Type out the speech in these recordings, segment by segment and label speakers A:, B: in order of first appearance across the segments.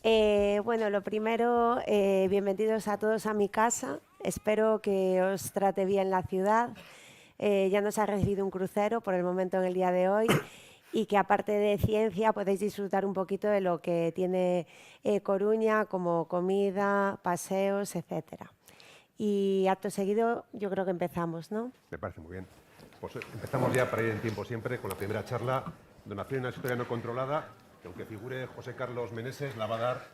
A: Bueno, lo primero, bienvenidos a todos a mi casa. Espero que os trate bien la ciudad. Ya nos ha recibido un crucero por el momento en el día de hoy y que aparte de ciencia podéis disfrutar un poquito de lo que tiene Coruña como comida, paseos, etcétera. Y acto seguido yo creo que empezamos, ¿no?
B: Me parece muy bien. Pues empezamos ya para ir en tiempo siempre con la primera charla, Donación en la historia no controlada, que aunque figure José Carlos Meneses, la va a dar,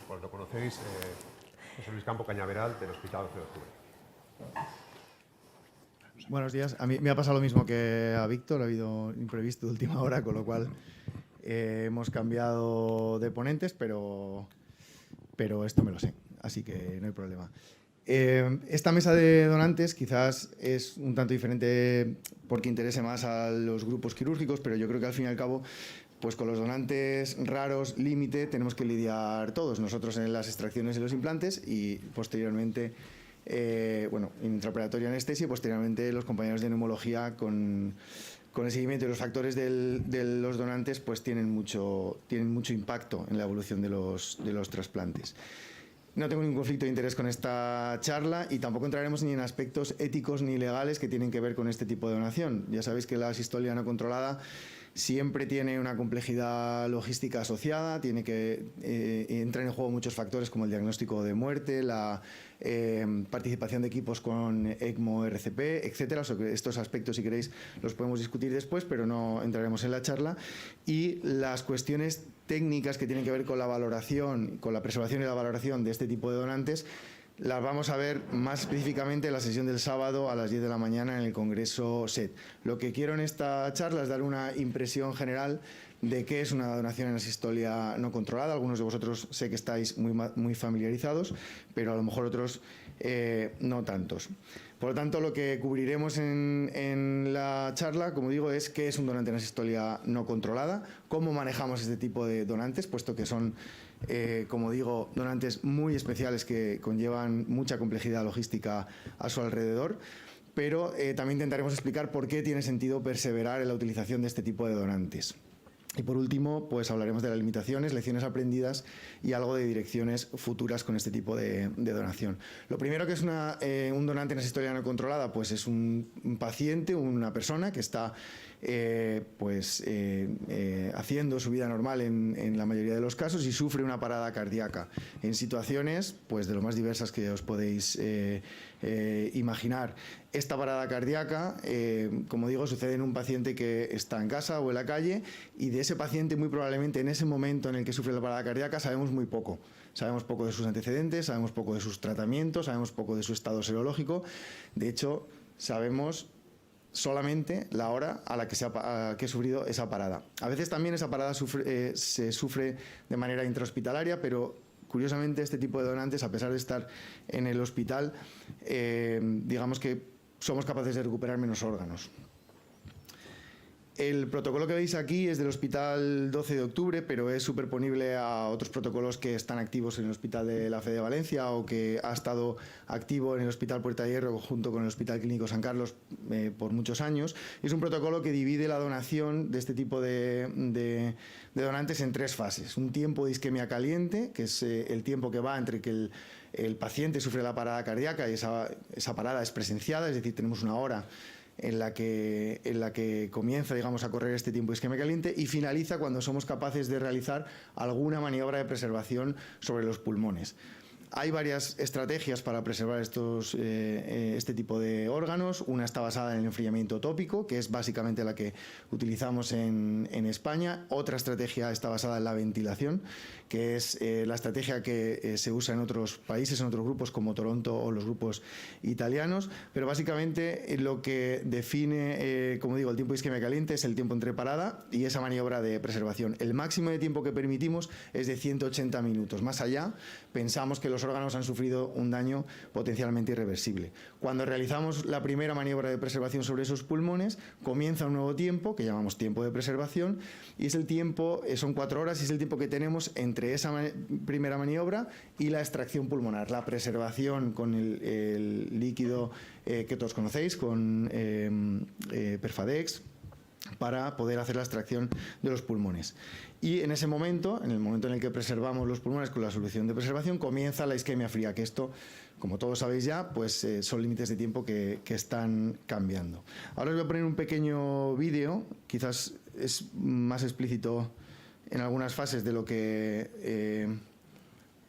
B: pues lo conocéis, José Luis Campo Cañaveral, del Hospital 12 de Octubre.
C: Buenos días. A mí me ha pasado lo mismo que a Víctor, ha habido imprevisto de última hora, con lo cual hemos cambiado de ponentes, pero esto me lo sé, así que no hay problema. Esta mesa de donantes quizás es un tanto diferente porque interese más a los grupos quirúrgicos, pero yo creo que al fin y al cabo, pues con los donantes raros límite tenemos que lidiar todos, nosotros en las extracciones y los implantes y posteriormente, bueno, intraoperatoria anestesia y posteriormente los compañeros de neumología con el seguimiento de los factores de los donantes, pues tienen mucho impacto en la evolución de los trasplantes. No tengo ningún conflicto de interés con esta charla y tampoco entraremos ni en aspectos éticos ni legales que tienen que ver con este tipo de donación. Ya sabéis que la sistolia no controlada siempre tiene una complejidad logística asociada, entran en juego muchos factores como el diagnóstico de muerte, la participación de equipos con ECMO, RCP, etcétera. Estos aspectos, si queréis, los podemos discutir después, pero no entraremos en la charla. Y las cuestiones técnicas que tienen que ver con la valoración, con la preservación y la valoración de este tipo de donantes, las vamos a ver más específicamente en la sesión del sábado a las 10 de la mañana en el Congreso SET. Lo que quiero en esta charla es dar una impresión general de qué es una donación en asistolia no controlada. Algunos de vosotros sé que estáis muy familiarizados, pero a lo mejor otros no tantos. Por lo tanto, lo que cubriremos en la charla, como digo, es qué es un donante en asistolia no controlada, cómo manejamos este tipo de donantes, puesto que son, como digo, donantes muy especiales que conllevan mucha complejidad logística a su alrededor, pero también intentaremos explicar por qué tiene sentido perseverar en la utilización de este tipo de donantes. Y por último, pues hablaremos de las limitaciones, lecciones aprendidas y algo de direcciones futuras con este tipo de donación. Lo primero que es un donante en asistolia no controlada, pues es un paciente, una persona que está haciendo su vida normal en la mayoría de los casos y sufre una parada cardíaca en situaciones pues de lo más diversas que os podéis imaginar. Esta parada cardíaca, como digo, sucede en un paciente que está en casa o en la calle y de ese paciente muy probablemente en ese momento en el que sufre la parada cardíaca sabemos muy poco. Sabemos poco de sus antecedentes, sabemos poco de sus tratamientos, sabemos poco de su estado serológico. De hecho, sabemos solamente la hora a la que he sufrido esa parada. A veces también esa parada se sufre de manera intrahospitalaria, pero curiosamente este tipo de donantes, a pesar de estar en el hospital, digamos que somos capaces de recuperar menos órganos. El protocolo que veis aquí es del Hospital 12 de Octubre, pero es superponible a otros protocolos que están activos en el Hospital de la Fe de Valencia o que ha estado activo en el Hospital Puerta de Hierro junto con el Hospital Clínico San Carlos por muchos años. Es un protocolo que divide la donación de este tipo de donantes en tres fases. Un tiempo de isquemia caliente, que es el tiempo que va entre que el paciente sufre la parada cardíaca y esa parada es presenciada, es decir, tenemos una hora en la que comienza, digamos, a correr este tiempo de isquemia caliente y finaliza cuando somos capaces de realizar alguna maniobra de preservación sobre los pulmones. Hay varias estrategias para preservar este tipo de órganos. Una está basada en el enfriamiento tópico, que es básicamente la que utilizamos en España. Otra estrategia está basada en la ventilación, que es la estrategia que se usa en otros países, en otros grupos como Toronto o los grupos italianos. Pero básicamente lo que define, como digo, el tiempo de isquemia caliente es el tiempo entre parada y esa maniobra de preservación. El máximo de tiempo que permitimos es de 180 minutos. Más allá, pensamos que los órganos han sufrido un daño potencialmente irreversible. Cuando realizamos la primera maniobra de preservación sobre esos pulmones, comienza un nuevo tiempo, que llamamos tiempo de preservación, y es el tiempo, son 4 horas, y es el tiempo que tenemos entre esa primera maniobra y la extracción pulmonar, la preservación con el líquido que todos conocéis, con Perfadex, para poder hacer la extracción de los pulmones. Y en ese momento, en el momento en el que preservamos los pulmones con la solución de preservación, comienza la isquemia fría, que esto, como todos sabéis ya, pues son límites de tiempo que están cambiando. Ahora os voy a poner un pequeño vídeo, quizás es más explícito en algunas fases de lo que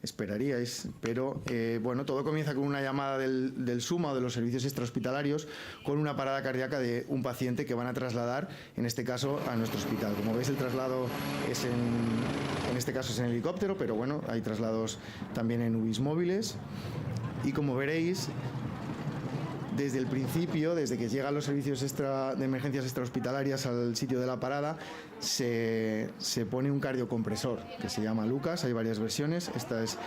C: esperaríais, pero bueno, todo comienza con una llamada del SUMA o de los servicios extrahospitalarios con una parada cardíaca de un paciente que van a trasladar, en este caso, a nuestro hospital. Como veis, el traslado es en este caso es en helicóptero, pero bueno, hay traslados también en UBIs móviles. Y como veréis, desde el principio, desde que llegan los servicios de emergencias extrahospitalarias al sitio de la parada, se pone un cardiocompresor que se llama Lucas. Hay varias versiones. Esta es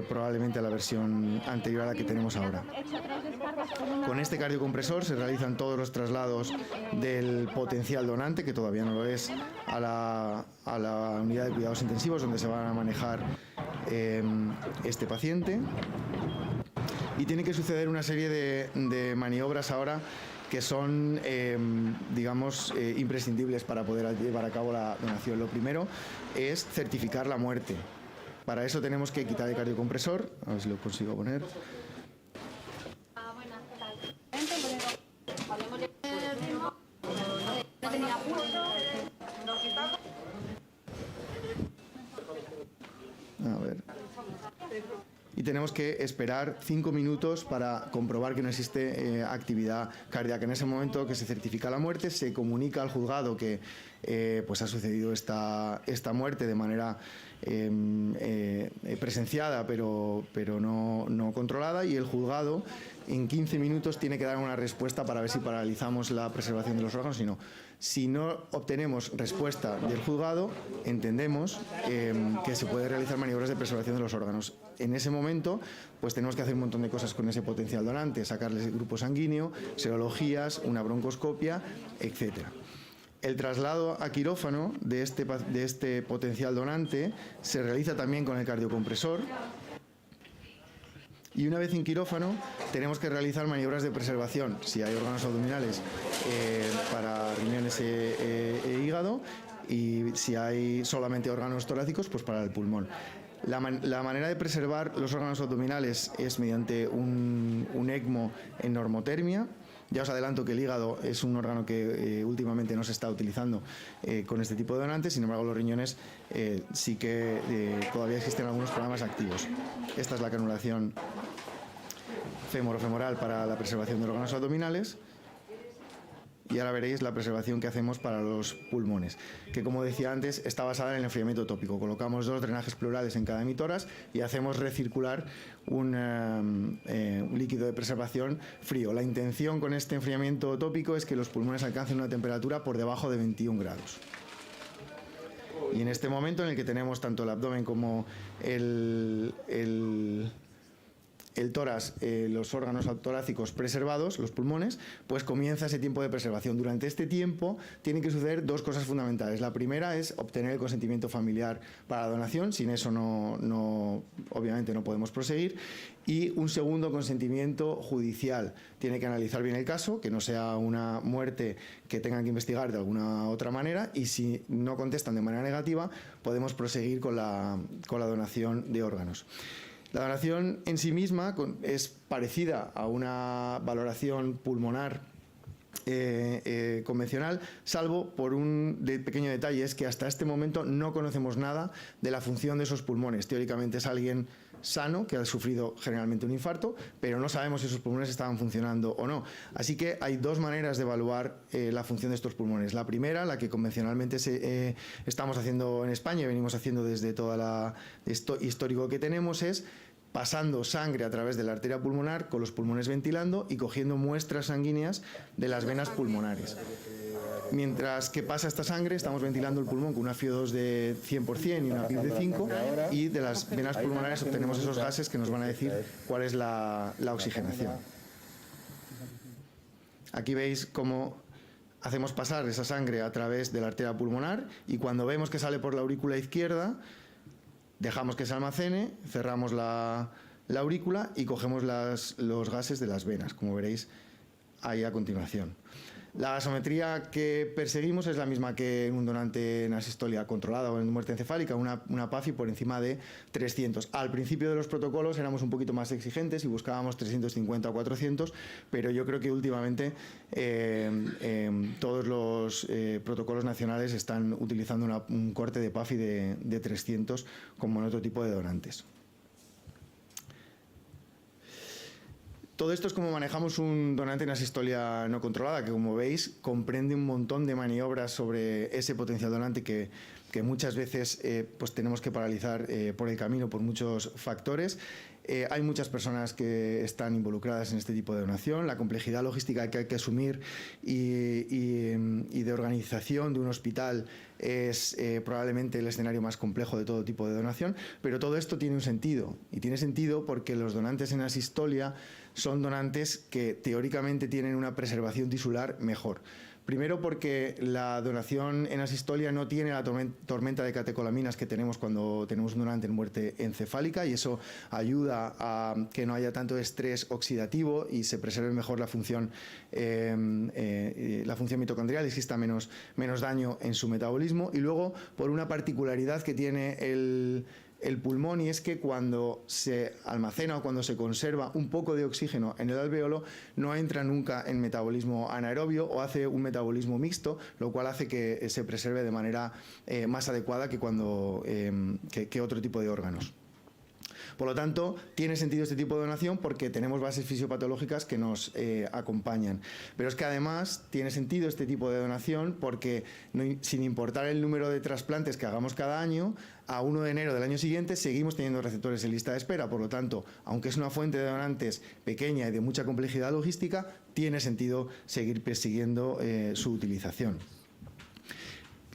C: probablemente la versión anterior a la que tenemos ahora. Con este cardiocompresor se realizan todos los traslados del potencial donante, que todavía no lo es, a la unidad de cuidados intensivos, donde se van a manejar este paciente. Y tiene que suceder una serie de maniobras ahora que son, digamos, imprescindibles para poder llevar a cabo la donación. Lo primero es certificar la muerte. Para eso tenemos que quitar el cardiocompresor. A ver si lo consigo poner. A ver. Y tenemos que esperar 5 minutos para comprobar que no existe actividad cardíaca. En ese momento que se certifica la muerte, se comunica al juzgado que pues ha sucedido esta muerte de manera presenciada, pero no controlada, y el juzgado en 15 minutos tiene que dar una respuesta para ver si paralizamos la preservación de los órganos o no. Si no obtenemos respuesta del juzgado, entendemos que se puede realizar maniobras de preservación de los órganos. En ese momento, pues tenemos que hacer un montón de cosas con ese potencial donante, sacarles grupo sanguíneo, serologías, una broncoscopia, etcétera. El traslado a quirófano de este potencial donante se realiza también con el cardiocompresor. Y una vez en quirófano tenemos que realizar maniobras de preservación, si hay órganos abdominales para riñones e hígado, y si hay solamente órganos torácicos, pues para el pulmón. La manera de preservar los órganos abdominales es mediante un ECMO en normotermia. Ya os adelanto que el hígado es un órgano que últimamente no se está utilizando con este tipo de donantes. Sin embargo, los riñones sí que todavía existen algunos programas activos. Esta es la canulación femoral para la preservación de órganos abdominales. Y ahora veréis la preservación que hacemos para los pulmones, que, como decía antes, está basada en el enfriamiento tópico. Colocamos 2 drenajes pleurales en cada emitórax y hacemos recircular un líquido de preservación frío. La intención con este enfriamiento tópico es que los pulmones alcancen una temperatura por debajo de 21 grados. Y en este momento en el que tenemos tanto el abdomen como el tórax, los órganos torácicos preservados, los pulmones, pues comienza ese tiempo de preservación. Durante este tiempo tienen que suceder 2 cosas fundamentales. La primera es obtener el consentimiento familiar para la donación. Sin eso obviamente no podemos proseguir. Y un segundo, consentimiento judicial. Tiene que analizar bien el caso, que no sea una muerte que tengan que investigar de alguna otra manera, y si no contestan de manera negativa, podemos proseguir con la donación de órganos. La donación en sí misma es parecida a una valoración pulmonar convencional, salvo por un pequeño detalle: es que hasta este momento no conocemos nada de la función de esos pulmones. Teóricamente es alguien sano que ha sufrido generalmente un infarto, pero no sabemos si esos pulmones estaban funcionando o no. Así que hay 2 maneras de evaluar la función de estos pulmones. La primera, la que convencionalmente estamos haciendo en España y venimos haciendo desde toda histórico que tenemos, es pasando sangre a través de la arteria pulmonar, con los pulmones ventilando y cogiendo muestras sanguíneas de las venas pulmonares. Mientras que pasa esta sangre, estamos ventilando el pulmón con una FiO2 de 100% y una PIB de 5, y de las venas pulmonares obtenemos esos gases que nos van a decir cuál es la oxigenación. Aquí veis cómo hacemos pasar esa sangre a través de la arteria pulmonar, y cuando vemos que sale por la aurícula izquierda, dejamos que se almacene, cerramos la aurícula y cogemos los gases de las venas, como veréis ahí a continuación. La gasometría que perseguimos es la misma que en un donante en asistolia controlada o en muerte encefálica, una PAFI por encima de 300. Al principio de los protocolos éramos un poquito más exigentes y buscábamos 350 o 400, pero yo creo que últimamente todos los protocolos nacionales están utilizando un corte de PAFI de 300 como en otro tipo de donantes. Todo esto es como manejamos un donante en asistolia no controlada, que como veis comprende un montón de maniobras sobre ese potencial donante que muchas veces pues tenemos que paralizar por el camino por muchos factores. Hay muchas personas que están involucradas en este tipo de donación. La complejidad logística que hay que asumir y de organización de un hospital es probablemente el escenario más complejo de todo tipo de donación, pero todo esto tiene un sentido, y tiene sentido porque los donantes en asistolia son donantes que teóricamente tienen una preservación tisular mejor. Primero porque la donación en asistolia no tiene la tormenta de catecolaminas que tenemos cuando tenemos un donante en muerte encefálica, y eso ayuda a que no haya tanto estrés oxidativo y se preserve mejor la función mitocondrial y exista menos daño en su metabolismo. Y luego por una particularidad que tiene el pulmón, y es que cuando se almacena o cuando se conserva un poco de oxígeno en el alvéolo no entra nunca en metabolismo anaerobio o hace un metabolismo mixto, lo cual hace que se preserve de manera más adecuada que que otro tipo de órganos. Por lo tanto, tiene sentido este tipo de donación porque tenemos bases fisiopatológicas que nos acompañan. Pero es que además tiene sentido este tipo de donación porque sin importar el número de trasplantes que hagamos cada año, a 1 de enero del año siguiente seguimos teniendo receptores en lista de espera. Por lo tanto, aunque es una fuente de donantes pequeña y de mucha complejidad logística, tiene sentido seguir persiguiendo su utilización.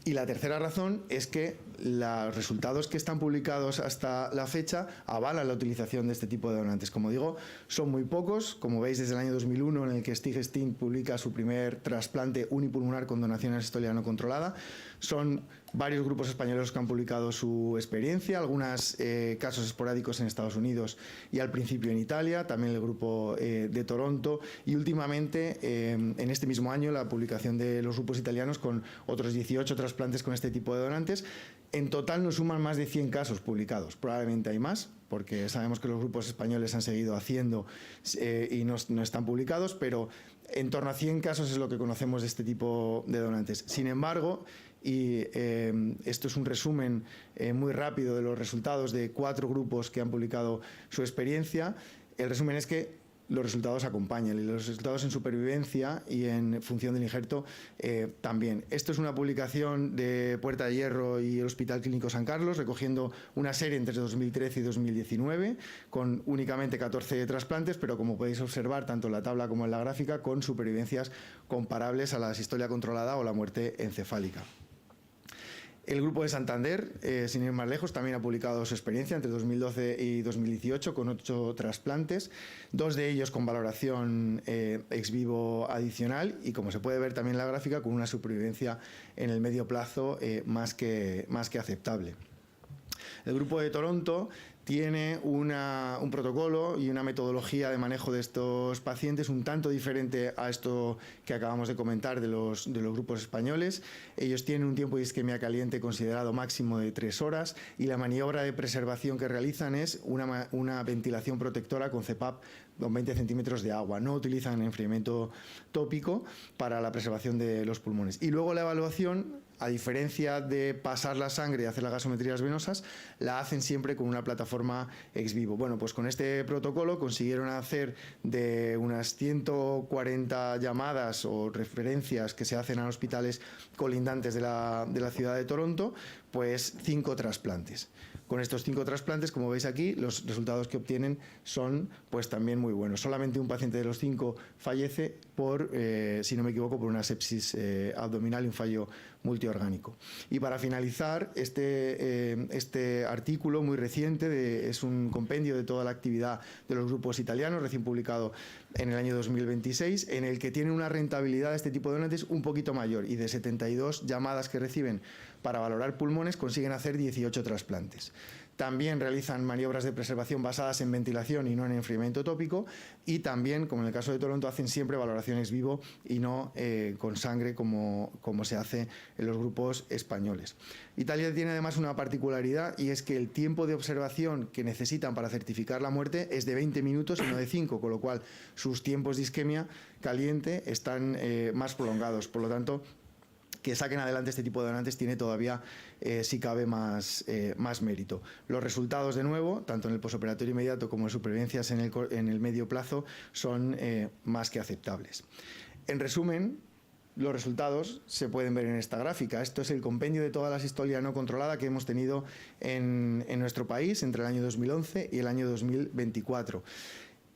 C: Y la tercera razón es que los resultados que están publicados hasta la fecha avalan la utilización de este tipo de donantes. Como digo, son muy pocos. Como veis, desde el año 2001, en el que Stig Steen publica su primer trasplante unipulmonar con donación en asistolia no controlada, son varios grupos españoles que han publicado su experiencia, algunos casos esporádicos en Estados Unidos y al principio en Italia, también el grupo de Toronto, y últimamente en este mismo año la publicación de los grupos italianos con otros 18 trasplantes con este tipo de donantes. En total nos suman más de 100 casos publicados, probablemente hay más, porque sabemos que los grupos españoles han seguido haciendo y no están publicados, pero en torno a 100 casos es lo que conocemos de este tipo de donantes. Sin embargo, y esto es un resumen muy rápido de los resultados de 4 grupos que han publicado su experiencia, el resumen es que los resultados acompañan, y los resultados en supervivencia y en función del injerto también. Esto es una publicación de Puerta de Hierro y el Hospital Clínico San Carlos, recogiendo una serie entre 2013 y 2019, con únicamente 14 trasplantes, pero como podéis observar, tanto en la tabla como en la gráfica, con supervivencias comparables a la asistolia controlada o la muerte encefálica. El grupo de Santander, sin ir más lejos, también ha publicado su experiencia entre 2012 y 2018 con 8 trasplantes, 2 de ellos con valoración ex vivo adicional y, como se puede ver también en la gráfica, con una supervivencia en el medio plazo más que aceptable. El grupo de Toronto tiene un protocolo y una metodología de manejo de estos pacientes un tanto diferente a esto que acabamos de comentar de los grupos españoles. Ellos tienen un tiempo de isquemia caliente considerado máximo de 3 horas y la maniobra de preservación que realizan es una ventilación protectora con CPAP con 20 centímetros de agua. No utilizan enfriamiento tópico para la preservación de los pulmones. Y luego la evaluación, a diferencia de pasar la sangre y hacer las gasometrías venosas, la hacen siempre con una plataforma ex vivo. Bueno, pues con este protocolo consiguieron hacer de unas 140 llamadas o referencias que se hacen a hospitales colindantes de la ciudad de Toronto, pues 5 trasplantes. Con estos 5 trasplantes, como veis aquí, los resultados que obtienen son pues también muy buenos. Solamente un paciente de los 5 fallece por, si no me equivoco, por una sepsis abdominal y un fallo multiorgánico. Y para finalizar, este artículo muy reciente es un compendio de toda la actividad de los grupos italianos, recién publicado en el año 2026, en el que tienen una rentabilidad de este tipo de donantes un poquito mayor, y de 72 llamadas que reciben para valorar pulmones consiguen hacer 18 trasplantes. También realizan maniobras de preservación basadas en ventilación y no en enfriamiento tópico, y también, como en el caso de Toronto, hacen siempre valoración ex vivo y no con sangre como se hace en los grupos españoles. Italia tiene además una particularidad, y es que el tiempo de observación que necesitan para certificar la muerte es de 20 minutos y no de 5, con lo cual sus tiempos de isquemia caliente están más prolongados. Por lo tanto, que saquen adelante este tipo de donantes tiene todavía, si cabe, más mérito. Los resultados, de nuevo, tanto en el posoperatorio inmediato como en supervivencias en el medio plazo, son más que aceptables. En resumen, los resultados se pueden ver en esta gráfica. Esto es el compendio de toda la asistolia no controlada que hemos tenido en nuestro país entre el año 2011 y el año 2024.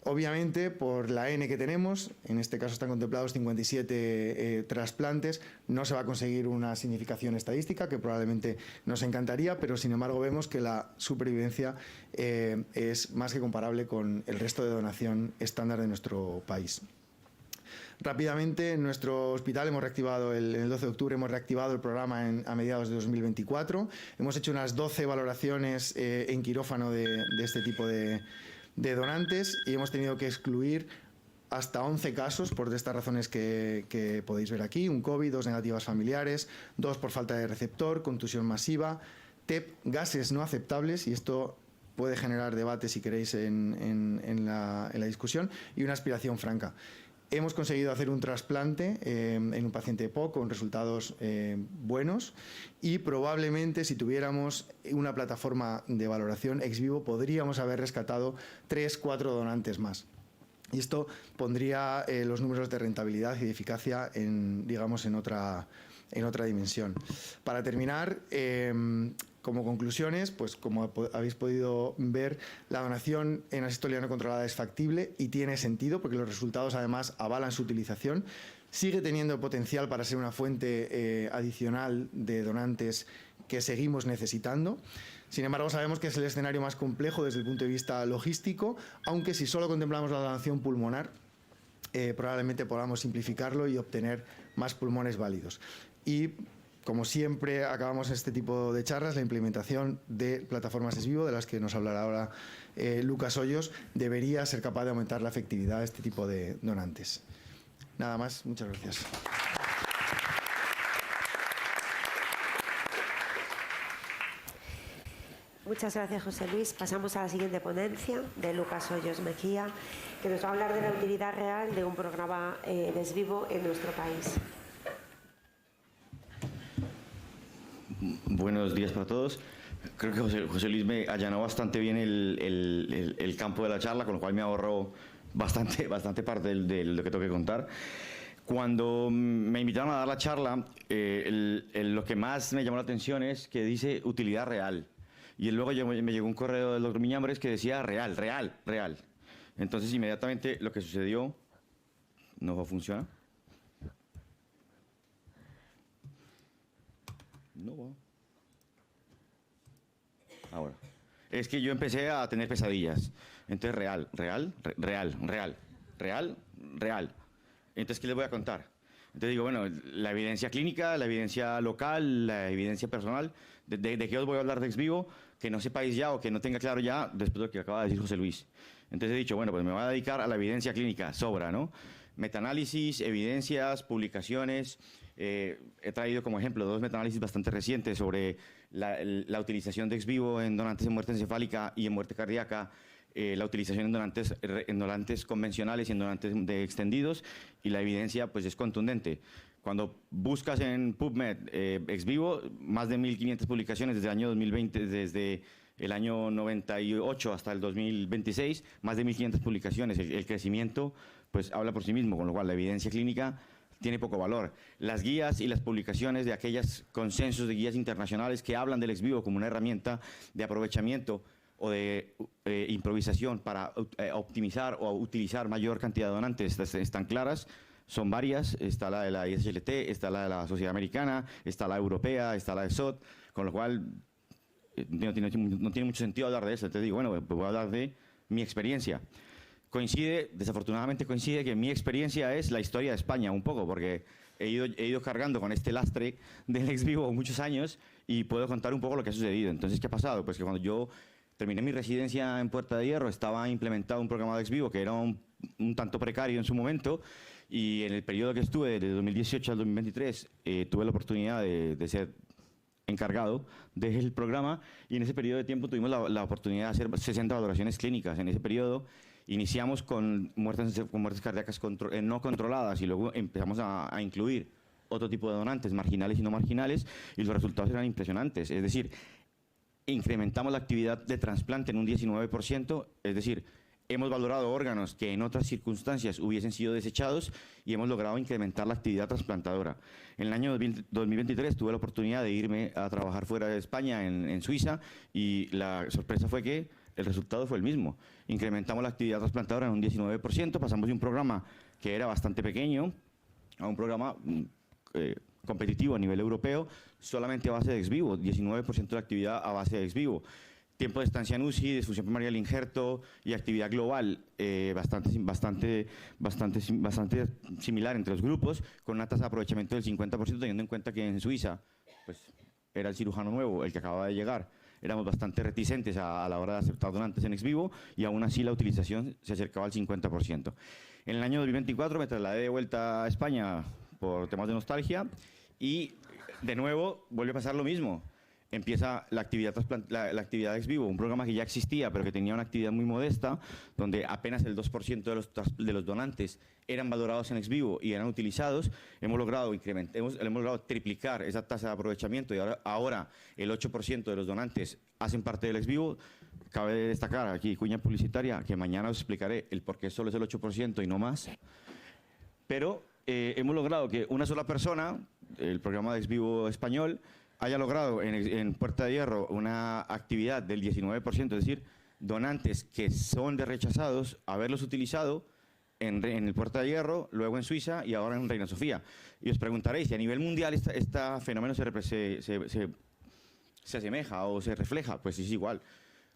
C: Obviamente, por la N que tenemos, en este caso están contemplados 57 trasplantes, no se va a conseguir una significación estadística, que probablemente nos encantaría, pero sin embargo vemos que la supervivencia es más que comparable con el resto de donación estándar de nuestro país. Rápidamente, en nuestro hospital hemos reactivado, el 12 de octubre hemos reactivado el programa a mediados de 2024. Hemos hecho unas 12 valoraciones en quirófano de este tipo de donantes, y hemos tenido que excluir hasta 11 casos por estas razones que podéis ver aquí: un COVID, 2 negativas familiares, 2 por falta de receptor, contusión masiva, TEP, gases no aceptables, y esto puede generar debate, si queréis, en la discusión, y una aspiración franca. Hemos conseguido hacer un trasplante en un paciente EPOC con resultados buenos, y probablemente, si tuviéramos una plataforma de valoración ex vivo, podríamos haber rescatado 3-4 donantes más. Y esto pondría los números de rentabilidad y de eficacia en otra dimensión. Para terminar, como conclusiones, pues como habéis podido ver, la donación en asistolia no controlada es factible y tiene sentido, porque los resultados además avalan su utilización. Sigue teniendo potencial para ser una fuente adicional de donantes que seguimos necesitando. Sin embargo, sabemos que es el escenario más complejo desde el punto de vista logístico, aunque si solo contemplamos la donación pulmonar, probablemente podamos simplificarlo y obtener más pulmones válidos. Y, como siempre acabamos este tipo de charlas, la implementación de plataformas ex vivo, de las que nos hablará ahora Lucas Hoyos, debería ser capaz de aumentar la efectividad de este tipo de donantes. Nada más, muchas gracias.
A: Muchas gracias, José Luis. Pasamos a la siguiente ponencia de Lucas Hoyos Mejía, que nos va a hablar de la utilidad real de un programa de ex vivo en nuestro país.
D: Buenos días para todos. Creo que José Luis me allanó bastante bien el campo de la charla, con lo cual me ahorró bastante parte de lo que tengo que contar. Cuando me invitaron a dar la charla, lo que más me llamó la atención es que dice utilidad real. Y luego me llegó un correo del doctor Miñambres que decía real. Entonces, inmediatamente lo que sucedió no funciona. No. Ahora. Es que yo empecé a tener pesadillas. Entonces, real. Entonces, ¿qué les voy a contar? Entonces digo, bueno, la evidencia clínica, la evidencia local, la evidencia personal. ¿De qué os voy a hablar de ex vivo? Que no sepáis ya o que no tenga claro ya después de lo que acaba de decir José Luis. Entonces he dicho, bueno, pues me voy a dedicar a la evidencia clínica, sobra, ¿no? Metaanálisis, evidencias, publicaciones. He traído como ejemplo 2 metaanálisis bastante recientes sobre la utilización de ex vivo en donantes en muerte encefálica y en muerte cardíaca, la utilización en donantes convencionales y en donantes de extendidos, y la evidencia pues es contundente. Cuando buscas en PubMed ex vivo, más de 1.500 publicaciones desde el año 2020, desde el año 98 hasta el 2026, más de 1.500 publicaciones. El crecimiento pues habla por sí mismo, con lo cual la evidencia clínica tiene poco valor. Las guías y las publicaciones de aquellos consensos de guías internacionales que hablan del ex vivo como una herramienta de aprovechamiento o de improvisación para optimizar o utilizar mayor cantidad de donantes están claras. Son varias, está la de la ISHLT, está la de la Sociedad Americana, está la europea, está la de SOT, con lo cual no tiene mucho sentido hablar de eso. Entonces digo, bueno, pues voy a hablar de mi experiencia. Desafortunadamente coincide que mi experiencia es la historia de España un poco, porque he ido cargando con este lastre del ex vivo muchos años y puedo contar un poco lo que ha sucedido. Entonces, ¿qué ha pasado? Pues que cuando yo terminé mi residencia en Puerta de Hierro, estaba implementado un programa de ex vivo que era un tanto precario en su momento, y en el periodo que estuve, de 2018 al 2023, tuve la oportunidad de ser encargado del programa, y en ese periodo de tiempo tuvimos la oportunidad de hacer 60 valoraciones clínicas. En ese periodo iniciamos con muertes cardíacas no controladas, y luego empezamos a incluir otro tipo de donantes, marginales y no marginales, y los resultados eran impresionantes. Es decir, incrementamos la actividad de trasplante en un 19%, es decir, hemos valorado órganos que en otras circunstancias hubiesen sido desechados y hemos logrado incrementar la actividad trasplantadora. En el año 2023 tuve la oportunidad de irme a trabajar fuera de España, en Suiza, y la sorpresa fue que el resultado fue el mismo. Incrementamos la actividad trasplantadora en un 19%, pasamos de un programa que era bastante pequeño a un programa competitivo a nivel europeo, solamente a base de ex vivo, 19% de actividad a base de ex vivo. Tiempo de estancia en UCI, disfunción primaria del injerto y actividad global bastante similar entre los grupos, con una tasa de aprovechamiento del 50%, teniendo en cuenta que en Suiza pues, era el cirujano nuevo, el que acababa de llegar. Éramos bastante reticentes a la hora de aceptar donantes en ex vivo, y aún así la utilización se acercaba al 50%. En el año 2024 me trasladé de vuelta a España por temas de nostalgia, y de nuevo vuelve a pasar lo mismo. Empieza la actividad ex vivo, un programa que ya existía, pero que tenía una actividad muy modesta, donde apenas el 2% de los donantes eran valorados en ex vivo y eran utilizados. Hemos logrado triplicar esa tasa de aprovechamiento, y ahora el 8% de los donantes hacen parte del ex vivo. Cabe destacar aquí, cuña publicitaria, que mañana os explicaré el por qué solo es el 8% y no más. Pero hemos logrado que una sola persona, el programa de ex vivo español, haya logrado en Puerta de Hierro una actividad del 19%, es decir, donantes que son de rechazados, haberlos utilizado en el Puerta de Hierro, luego en Suiza y ahora en Reina Sofía. Y os preguntaréis si a nivel mundial este fenómeno se asemeja o se refleja. Pues sí, es igual.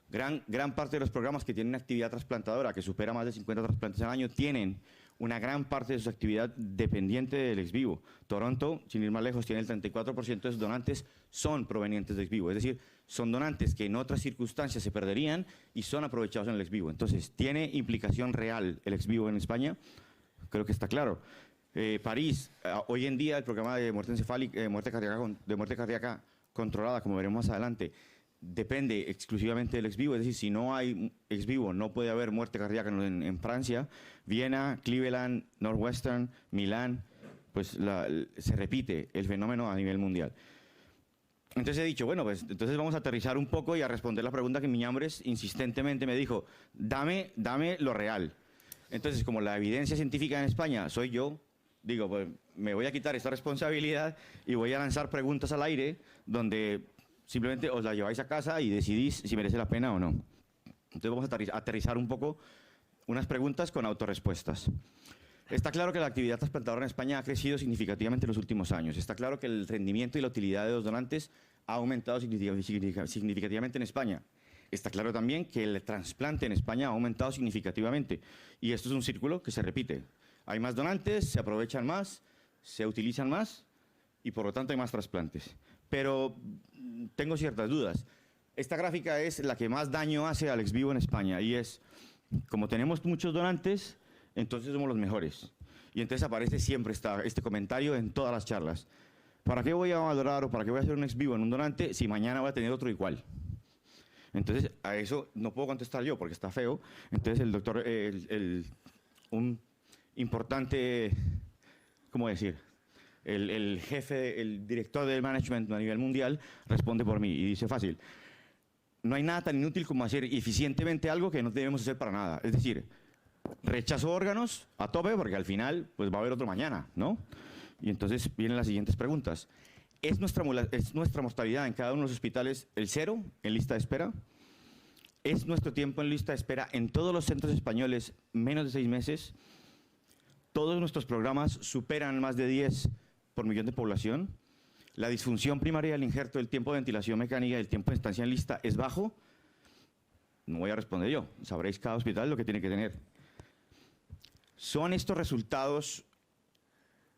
D: Gran parte de los programas que tienen actividad trasplantadora, que supera más de 50 trasplantes al año, tienen una gran parte de su actividad dependiente del ex vivo. Toronto, sin ir más lejos, tiene el 34% de sus donantes son provenientes de ex vivo. Es decir, son donantes que en otras circunstancias se perderían y son aprovechados en el ex vivo. Entonces, ¿tiene implicación real el ex vivo en España? Creo que está claro. París, hoy en día el programa de muerte encefálica, de muerte cardíaca controlada, como veremos más adelante, depende exclusivamente del ex vivo. Es decir, si no hay ex vivo, no puede haber muerte cardíaca en Francia. Viena, Cleveland, Northwestern, Milán, pues se repite el fenómeno a nivel mundial. Entonces he dicho, bueno, pues entonces vamos a aterrizar un poco y a responder la pregunta que Miñambres insistentemente me dijo: dame lo real. Entonces, como la evidencia científica en España soy yo, digo, pues me voy a quitar esta responsabilidad y voy a lanzar preguntas al aire donde simplemente os la lleváis a casa y decidís si merece la pena o no. Entonces vamos a aterrizar un poco unas preguntas con autorrespuestas. Está claro que la actividad trasplantadora en España ha crecido significativamente en los últimos años. Está claro que el rendimiento y la utilidad de los donantes ha aumentado significativamente en España. Está claro también que el trasplante en España ha aumentado significativamente. Y esto es un círculo que se repite. Hay más donantes, se aprovechan más, se utilizan más y por lo tanto hay más trasplantes. Pero tengo ciertas dudas. Esta gráfica es la que más daño hace al ex vivo en España, y es, como tenemos muchos donantes, entonces somos los mejores. Y entonces aparece siempre este comentario en todas las charlas. ¿Para qué voy a valorar o para qué voy a hacer un ex vivo en un donante si mañana voy a tener otro igual? Entonces, a eso no puedo contestar yo porque está feo. Entonces, el doctor, un importante, ¿cómo decir? El jefe, el director del management a nivel mundial responde por mí y dice fácil: no hay nada tan inútil como hacer eficientemente algo que no debemos hacer para nada. Es decir, rechazo órganos a tope porque al final pues va a haber otro mañana, ¿no? Y entonces vienen las siguientes preguntas. ¿Es nuestra mortalidad en cada uno de los hospitales el cero en lista de espera? ¿Es nuestro tiempo en lista de espera en todos los centros españoles menos de 6 meses? ¿Todos nuestros programas superan más de 10 por millón de población? ¿La disfunción primaria del injerto, el tiempo de ventilación mecánica y el tiempo de estancia en lista es bajo? No voy a responder yo. Sabréis cada hospital lo que tiene que tener. ¿Son estos resultados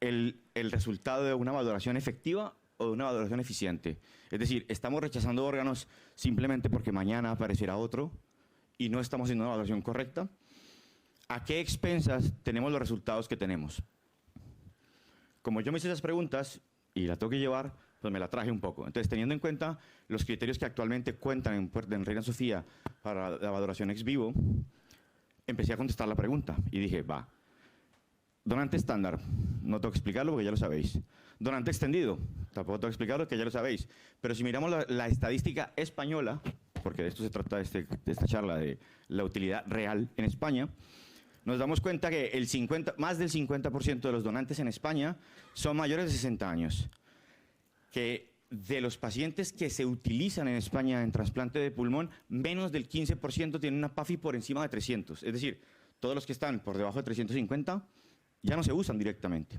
D: el resultado de una valoración efectiva o de una valoración eficiente. Es decir, estamos rechazando órganos simplemente porque mañana aparecerá otro y no estamos haciendo una valoración correcta. ¿A qué expensas tenemos los resultados que tenemos? Como yo me hice esas preguntas y la tengo que llevar, pues me la traje un poco. Entonces, teniendo en cuenta los criterios que actualmente cuentan en Reina Sofía para la valoración ex vivo, empecé a contestar la pregunta y dije, va, donante estándar, no tengo que explicarlo porque ya lo sabéis. Donante extendido, tampoco tengo que explicarlo porque ya lo sabéis. Pero si miramos la estadística española, porque de esto se trata de esta charla, de la utilidad real en España, nos damos cuenta que más del 50% de los donantes en España son mayores de 60 años. Que de los pacientes que se utilizan en España en trasplante de pulmón, menos del 15% tienen una PAFI por encima de 300. Es decir, todos los que están por debajo de 350 ya no se usan directamente.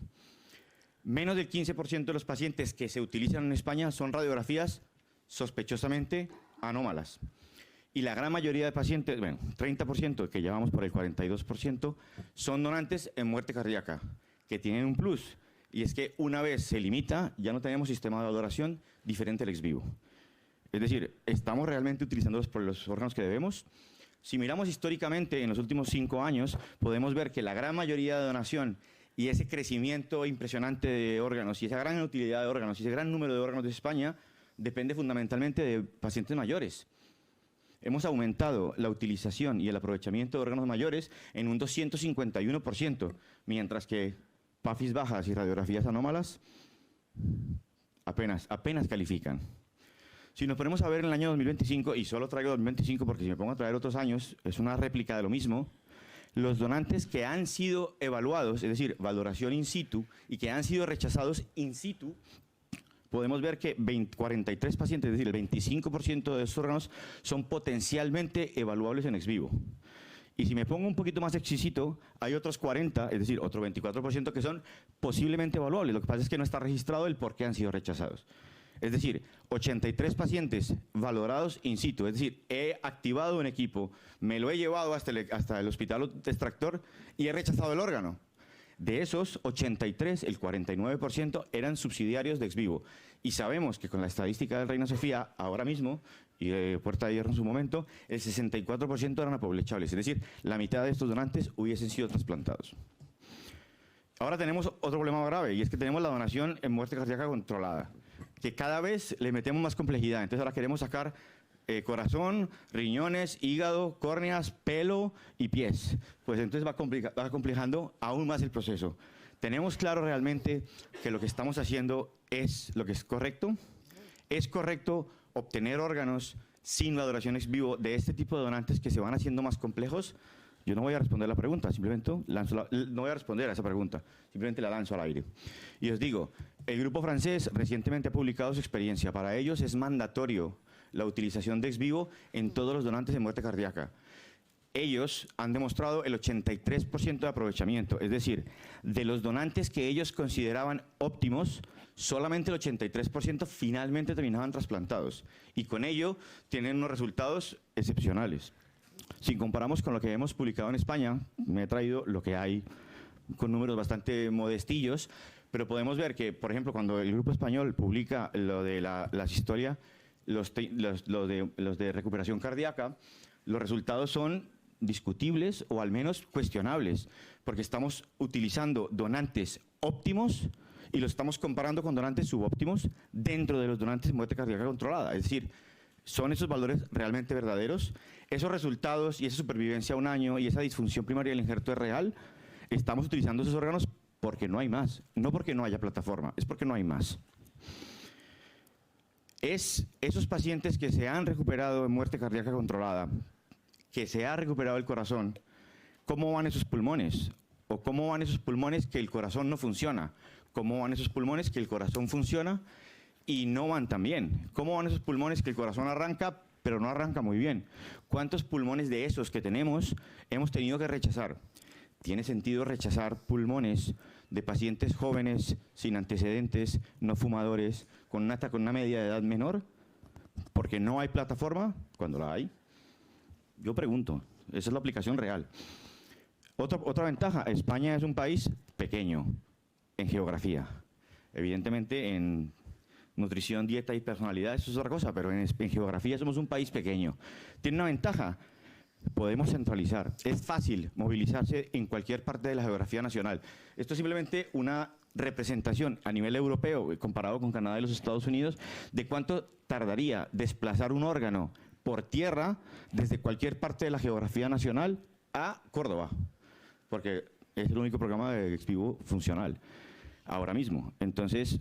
D: Menos del 15% de los pacientes que se utilizan en España son radiografías sospechosamente anómalas. Y la gran mayoría de pacientes, bueno, 30%, que ya vamos por el 42%, son donantes en muerte cardíaca, que tienen un plus. Y es que una vez se limita, ya no tenemos sistema de valoración diferente al ex vivo. Es decir, estamos realmente utilizando los órganos que debemos. Si miramos históricamente en los últimos 5 años, podemos ver que la gran mayoría de donación y ese crecimiento impresionante de órganos y esa gran utilidad de órganos y ese gran número de órganos de España depende fundamentalmente de pacientes mayores. Hemos aumentado la utilización y el aprovechamiento de órganos mayores en un 251%, mientras que PAFIs bajas y radiografías anómalas apenas califican. Si nos ponemos a ver en el año 2025, y solo traigo 2025 porque si me pongo a traer otros años, es una réplica de lo mismo, los donantes que han sido evaluados, es decir, valoración in situ, y que han sido rechazados in situ, podemos ver que 43 pacientes, es decir, el 25% de estos órganos son potencialmente evaluables en ex vivo. Y si me pongo un poquito más exquisito, hay otros 40, es decir, otro 24% que son posiblemente evaluables. Lo que pasa es que no está registrado el por qué han sido rechazados. Es decir, 83 pacientes valorados in situ, es decir, he activado un equipo, me lo he llevado hasta el hospital extractor y he rechazado el órgano. De esos 83, el 49% eran subsidiarios de ex vivo. Y sabemos que con la estadística del Reina Sofía, ahora mismo, y de Puerta de Hierro en su momento, el 64% eran aprovechales. Es decir, la mitad de estos donantes hubiesen sido trasplantados. Ahora tenemos otro problema grave, y es que tenemos la donación en muerte cardíaca controlada, que cada vez le metemos más complejidad. Entonces ahora queremos sacar corazón, riñones, hígado, córneas, pelo y pies. Pues entonces va complejando aún más el proceso. ¿Tenemos claro realmente que lo que estamos haciendo es lo que es correcto? ¿Es correcto obtener órganos sin valoración ex vivo de este tipo de donantes que se van haciendo más complejos? Yo no voy a responder la pregunta, simplemente no voy a responder a esa pregunta, simplemente la lanzo al aire. Y os digo, el grupo francés recientemente ha publicado su experiencia. Para ellos es mandatorio la utilización de ex vivo en todos los donantes de muerte cardíaca. Ellos han demostrado el 83% de aprovechamiento, es decir, de los donantes que ellos consideraban óptimos, solamente el 83% finalmente terminaban trasplantados. Y con ello tienen unos resultados excepcionales. Si comparamos con lo que hemos publicado en España, me he traído lo que hay con números bastante modestillos, pero podemos ver que, por ejemplo, cuando el grupo español publica lo de las historias, los de recuperación cardíaca, los resultados son discutibles o al menos cuestionables, porque estamos utilizando donantes óptimos y los estamos comparando con donantes subóptimos dentro de los donantes de muerte cardíaca controlada. Es decir, ¿son esos valores realmente verdaderos? ¿Esos resultados y esa supervivencia a un año y esa disfunción primaria del injerto es real? Estamos utilizando esos órganos porque no hay más, no porque no haya plataforma, es porque no hay más. Esos pacientes que se han recuperado en muerte cardíaca controlada, que se ha recuperado el corazón, ¿cómo van esos pulmones? ¿O cómo van esos pulmones que el corazón no funciona? ¿Cómo van esos pulmones que el corazón funciona y no van tan bien? ¿Cómo van esos pulmones que el corazón arranca, pero no arranca muy bien? ¿Cuántos pulmones de esos que tenemos hemos tenido que rechazar? ¿Tiene sentido rechazar pulmones de pacientes jóvenes, sin antecedentes, no fumadores, con una media de edad menor? ¿Porque no hay plataforma? Cuando la hay. Yo pregunto, esa es la aplicación real. Otra ventaja, España es un país pequeño en geografía. Evidentemente nutrición, dieta y personalidad, eso es otra cosa, pero en geografía somos un país pequeño. Tiene una ventaja, podemos centralizar. Es fácil movilizarse en cualquier parte de la geografía nacional. Esto es simplemente una representación a nivel europeo, comparado con Canadá y los Estados Unidos, de cuánto tardaría desplazar un órgano por tierra desde cualquier parte de la geografía nacional a Córdoba, porque es el único programa de ex vivo funcional ahora mismo. Entonces,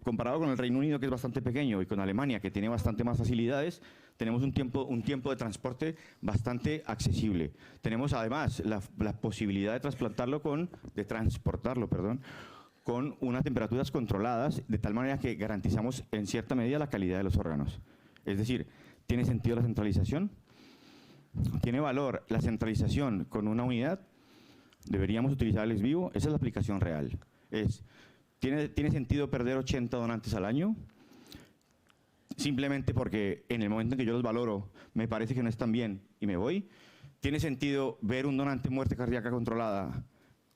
D: comparado con el Reino Unido, que es bastante pequeño, y con Alemania, que tiene bastante más facilidades, tenemos un tiempo de transporte bastante accesible. Tenemos además la posibilidad de transportarlo con unas temperaturas controladas, de tal manera que garantizamos en cierta medida la calidad de los órganos. Es decir, ¿tiene sentido la centralización? ¿Tiene valor la centralización con una unidad? ¿Deberíamos utilizar el ex vivo? Esa es la aplicación real. ¿Tiene sentido perder 80 donantes al año? Simplemente porque en el momento en que yo los valoro, me parece que no están bien y me voy. ¿Tiene sentido ver un donante en muerte cardíaca controlada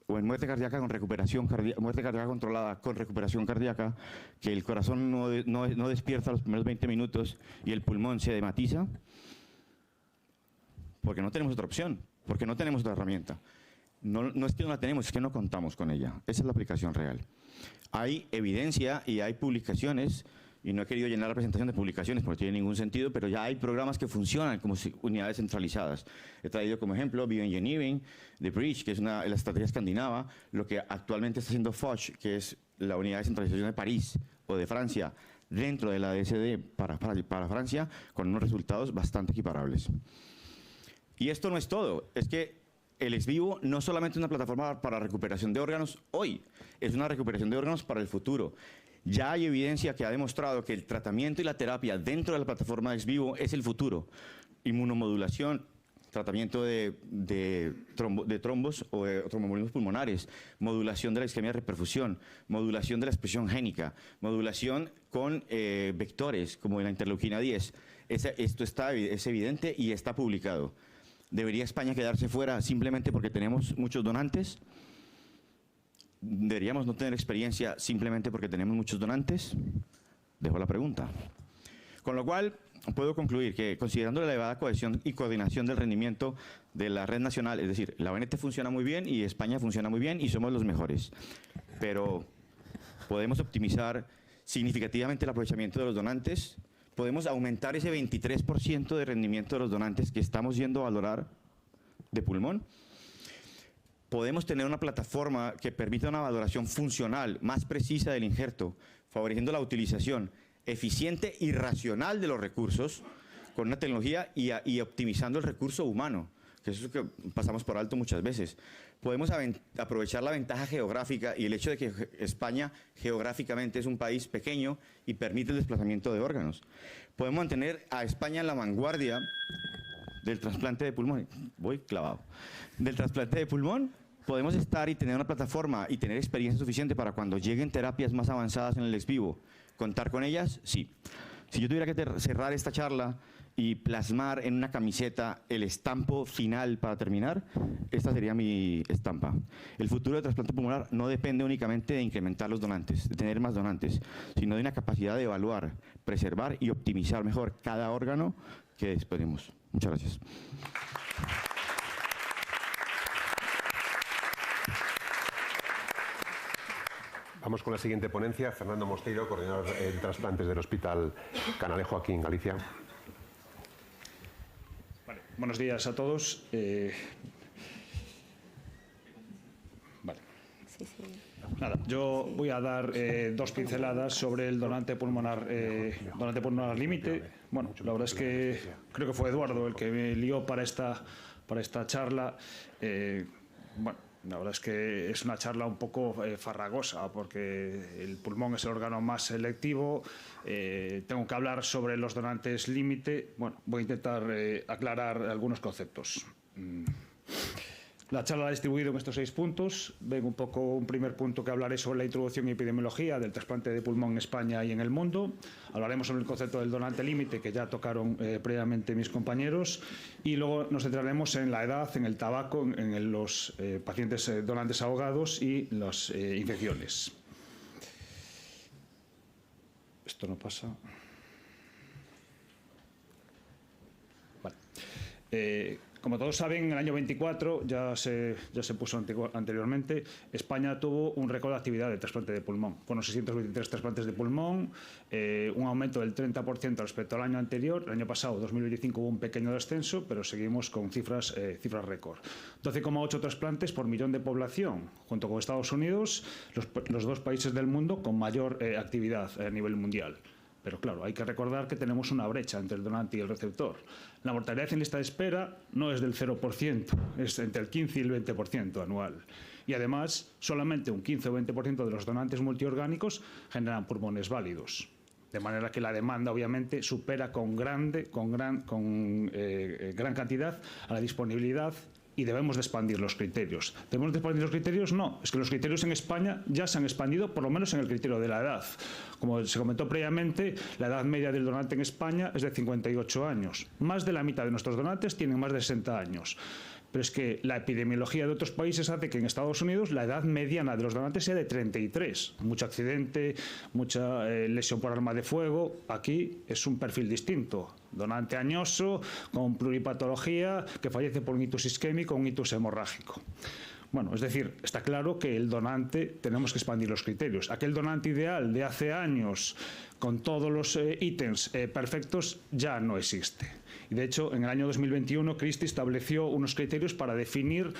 D: o en muerte cardíaca con recuperación cardíaca, muerte cardíaca controlada con recuperación cardíaca, que el corazón no despierta los primeros 20 minutos y el pulmón se dematiza? Porque no tenemos otra opción, porque no tenemos otra herramienta. No es que no la tenemos, es que no contamos con ella. Esa es la aplicación real. Hay evidencia y hay publicaciones, y no he querido llenar la presentación de publicaciones porque no tiene ningún sentido, pero ya hay programas que funcionan como unidades centralizadas. He traído como ejemplo Bioengineering, The Bridge, que es la estrategia escandinava, lo que actualmente está haciendo Foch, que es la unidad de centralización de París o de Francia, dentro de la DSD para Francia, con unos resultados bastante equiparables. Y esto no es todo, es que el ex vivo no solamente es una plataforma para recuperación de órganos hoy, es una recuperación de órganos para el futuro. Ya hay evidencia que ha demostrado que el tratamiento y la terapia dentro de la plataforma de ex vivo es el futuro. Inmunomodulación, tratamiento de trombos o de tromboembolismos pulmonares, modulación de la isquemia de reperfusión, modulación de la expresión génica, modulación con vectores como la interleuquina 10. Esto es evidente y está publicado. ¿Debería España quedarse fuera simplemente porque tenemos muchos donantes? ¿Deberíamos no tener experiencia simplemente porque tenemos muchos donantes? Dejo la pregunta. Con lo cual, puedo concluir que, considerando la elevada cohesión y coordinación del rendimiento de la red nacional, es decir, la ONT funciona muy bien y España funciona muy bien y somos los mejores, pero podemos optimizar significativamente el aprovechamiento de los donantes, podemos aumentar ese 23% de rendimiento de los donantes que estamos yendo a valorar de pulmón. Podemos tener una plataforma que permita una valoración funcional más precisa del injerto, favoreciendo la utilización eficiente y racional de los recursos con una tecnología y optimizando el recurso humano, que eso es lo que pasamos por alto muchas veces. Podemos aprovechar la ventaja geográfica y el hecho de que España geográficamente es un país pequeño y permite el desplazamiento de órganos. Podemos mantener a España en la vanguardia del trasplante de pulmón. Voy clavado. Del trasplante de pulmón podemos estar y tener una plataforma y tener experiencia suficiente para cuando lleguen terapias más avanzadas en el ex vivo. ¿Contar con ellas? Sí. Si yo tuviera que cerrar esta charla y plasmar en una camiseta el estampo final para terminar, esta sería mi estampa. El futuro del trasplante pulmonar no depende únicamente de incrementar los donantes, de tener más donantes, sino de una capacidad de evaluar, preservar y optimizar mejor cada órgano que disponemos. Muchas gracias.
B: Vamos con la siguiente ponencia. Fernando Mosteiro, coordinador de trasplantes del Hospital Canalejo, aquí en Galicia.
E: Vale, buenos días a todos. Vale.
A: Sí, sí.
E: Nada, yo voy a dar dos pinceladas sobre el donante pulmonar límite. Bueno, la verdad es que creo que fue Eduardo el que me lió para esta charla. Bueno, la verdad es que es una charla un poco farragosa porque el pulmón es el órgano más selectivo. Tengo que hablar sobre los donantes límite. Bueno, voy a intentar aclarar algunos conceptos. La charla la he distribuido en estos 6 puntos. Ven un poco un primer punto que hablaré sobre la introducción y epidemiología del trasplante de pulmón en España y en el mundo. Hablaremos sobre el concepto del donante límite, que ya tocaron previamente mis compañeros. Y luego nos centraremos en la edad, en el tabaco, en los pacientes donantes ahogados y las infecciones. Esto no pasa. Vale. Como todos saben, en el año 24, ya se puso anteriormente, España tuvo un récord de actividad de trasplante de pulmón. Fueron 623 trasplantes de pulmón, un aumento del 30% respecto al año anterior. El año pasado, 2025, hubo un pequeño descenso, pero seguimos con cifras récord. 12,8 trasplantes por millón de población, junto con Estados Unidos, los dos países del mundo con mayor actividad a nivel mundial. Pero claro, hay que recordar que tenemos una brecha entre el donante y el receptor. La mortalidad en lista de espera no es del 0%, es entre el 15 y el 20% anual. Y además, solamente un 15 o 20% de los donantes multiorgánicos generan pulmones válidos. De manera que la demanda, obviamente, supera con gran cantidad a la disponibilidad. Y debemos de expandir los criterios. ¿Debemos de expandir los criterios? No. Es que los criterios en España ya se han expandido, por lo menos en el criterio de la edad. Como se comentó previamente, la edad media del donante en España es de 58 años. Más de la mitad de nuestros donantes tienen más de 60 años. Pero es que la epidemiología de otros países hace que en Estados Unidos la edad mediana de los donantes sea de 33. Mucho accidente, mucha lesión por arma de fuego. Aquí es un perfil distinto. Donante añoso, con pluripatología, que fallece por un ictus isquémico o un ictus hemorrágico. Bueno, es decir, está claro que el donante, tenemos que expandir los criterios. Aquel donante ideal de hace años, con todos los ítems perfectos, ya no existe. Y de hecho, en el año 2021, Christie estableció unos criterios para definir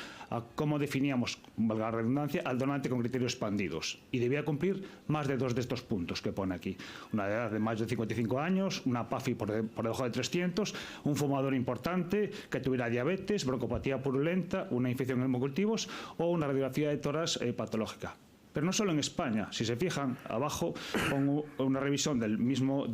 E: cómo definíamos, valga la redundancia, al donante con criterios expandidos. Y debía cumplir más de 2 de estos puntos que pone aquí. Una edad de más de 55 años, una PAFI por debajo de 300, un fumador importante, que tuviera diabetes, broncopatía purulenta, una infección en hemocultivos o una radiografía de tórax patológica. Pero no solo en España. Si se fijan, abajo pongo una revisión del mismo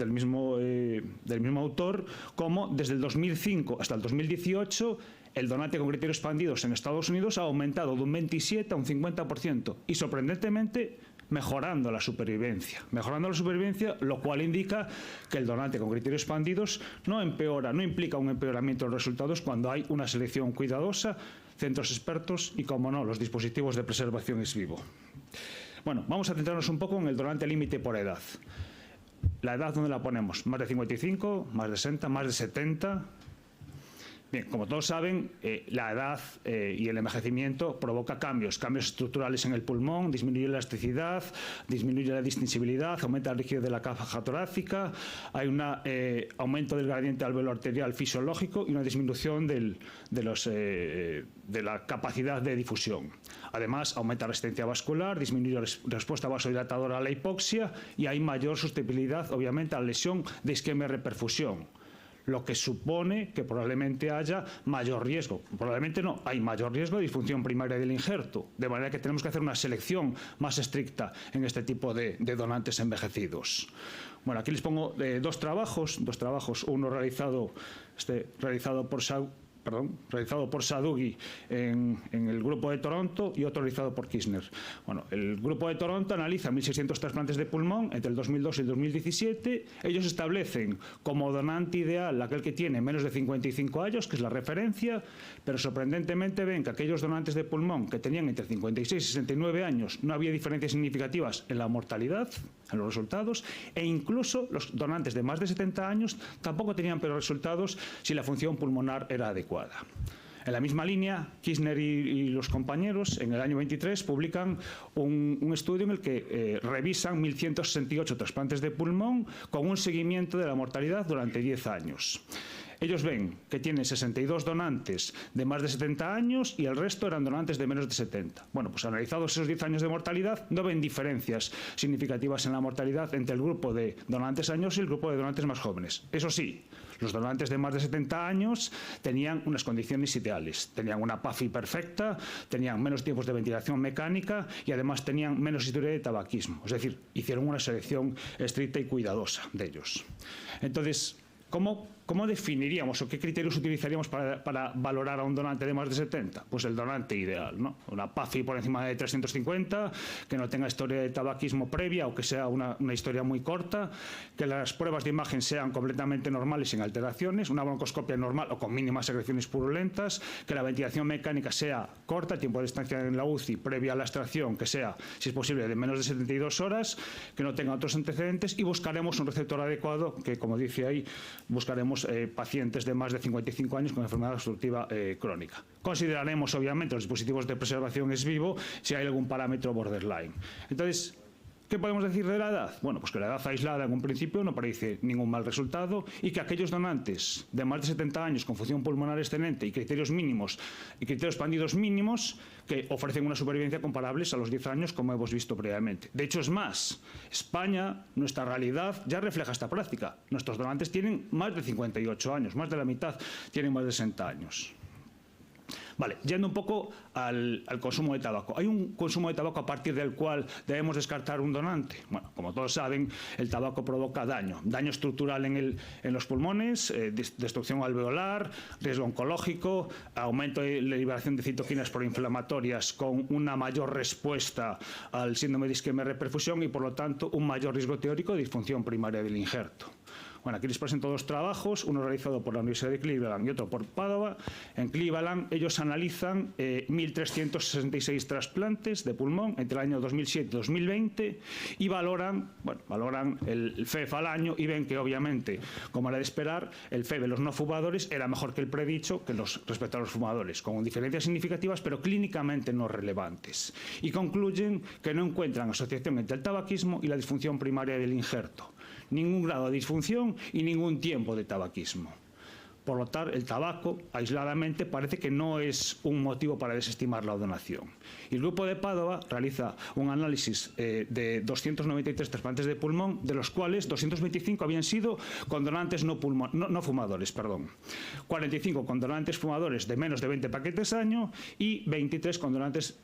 E: autor, como desde el 2005 hasta el 2018 el donante con criterios expandidos en Estados Unidos ha aumentado de un 27 a un 50% y, sorprendentemente, mejorando la supervivencia. Mejorando la supervivencia, lo cual indica que el donante con criterios expandidos no empeora, no implica un empeoramiento de los resultados cuando hay una selección cuidadosa, centros expertos y, como no, los dispositivos de preservación ex vivo. Bueno, vamos a centrarnos un poco en el donante límite por edad. ¿La edad dónde la ponemos? ¿Más de 55? ¿Más de 60? ¿Más de 70? Bien, como todos saben, la edad y el envejecimiento provoca cambios estructurales en el pulmón, disminuye la elasticidad, disminuye la distensibilidad, aumenta la rigidez de la caja torácica, hay un aumento del gradiente alveolar arterial fisiológico y una disminución de la capacidad de difusión. Además, aumenta la resistencia vascular, disminuye la respuesta vasodilatadora a la hipoxia y hay mayor susceptibilidad, obviamente, a la lesión de isquemia y reperfusión, lo que supone que probablemente haya mayor riesgo. Probablemente no, hay mayor riesgo de disfunción primaria del injerto, de manera que tenemos que hacer una selección más estricta en este tipo de donantes envejecidos. Bueno, aquí les pongo dos trabajos, uno realizado por Sadughi en el grupo de Toronto y otro realizado por Kirchner. Bueno, el grupo de Toronto analiza 1.600 trasplantes de pulmón entre el 2002 y el 2017. Ellos establecen como donante ideal aquel que tiene menos de 55 años, que es la referencia, pero sorprendentemente ven que aquellos donantes de pulmón que tenían entre 56 y 69 años no había diferencias significativas en la mortalidad, en los resultados, e incluso los donantes de más de 70 años tampoco tenían peores resultados si la función pulmonar era adecuada. En la misma línea, Kirchner y los compañeros en el año 23 publican un estudio en el que revisan 1.168 trasplantes de pulmón con un seguimiento de la mortalidad durante 10 años. Ellos ven que tienen 62 donantes de más de 70 años y el resto eran donantes de menos de 70. Bueno, pues analizados esos 10 años de mortalidad, no ven diferencias significativas en la mortalidad entre el grupo de donantes añosos y el grupo de donantes más jóvenes. Eso sí, los donantes de más de 70 años tenían unas condiciones ideales. Tenían una PAFI perfecta, tenían menos tiempos de ventilación mecánica y además tenían menos historia de tabaquismo. Es decir, hicieron una selección estricta y cuidadosa de ellos. Entonces, ¿Cómo definiríamos o qué criterios utilizaríamos para valorar a un donante de más de 70? Pues el donante ideal, ¿no? Una PAFI por encima de 350, que no tenga historia de tabaquismo previa o que sea una historia muy corta, que las pruebas de imagen sean completamente normales sin alteraciones, una broncoscopia normal o con mínimas secreciones purulentas, que la ventilación mecánica sea corta, el tiempo de estancia en la UCI previa a la extracción que sea, si es posible, de menos de 72 horas, que no tenga otros antecedentes, y buscaremos un receptor adecuado, que como dice ahí, buscaremos pacientes de más de 55 años con enfermedad obstructiva crónica. Consideraremos, obviamente, los dispositivos de preservación ex vivo si hay algún parámetro borderline. Entonces, ¿qué podemos decir de la edad? Bueno, pues que la edad aislada en un principio no parece ningún mal resultado y que aquellos donantes de más de 70 años con función pulmonar excelente y criterios mínimos y criterios expandidos mínimos que ofrecen una supervivencia comparables a los 10 años como hemos visto previamente. De hecho, es más, España, nuestra realidad, ya refleja esta práctica. Nuestros donantes tienen más de 58 años, más de la mitad tienen más de 60 años. Vale, yendo un poco al consumo de tabaco. ¿Hay un consumo de tabaco a partir del cual debemos descartar un donante? Bueno, como todos saben, el tabaco provoca daño estructural en los pulmones, destrucción alveolar, riesgo oncológico, aumento de la liberación de citoquinas proinflamatorias con una mayor respuesta al síndrome de isquemia y reperfusión y, por lo tanto, un mayor riesgo teórico de disfunción primaria del injerto. Bueno, aquí les presento dos trabajos, uno realizado por la Universidad de Cleveland y otro por Padova. En Cleveland ellos analizan 1.366 trasplantes de pulmón entre el año 2007 y 2020 y valoran el FEV al año y ven que obviamente, como era de esperar, el FEV de los no fumadores era mejor que el predicho respecto a los fumadores, con diferencias significativas pero clínicamente no relevantes. Y concluyen que no encuentran asociación entre el tabaquismo y la disfunción primaria del injerto. Ningún grado de disfunción y ningún tiempo de tabaquismo. Por lo tanto, el tabaco, aisladamente, parece que no es un motivo para desestimar la donación. Y el grupo de Padova realiza un análisis de 293 trasplantes de pulmón, de los cuales 225 habían sido con donantes no fumadores, 45 con donantes fumadores de menos de 20 paquetes año y 23 con donantes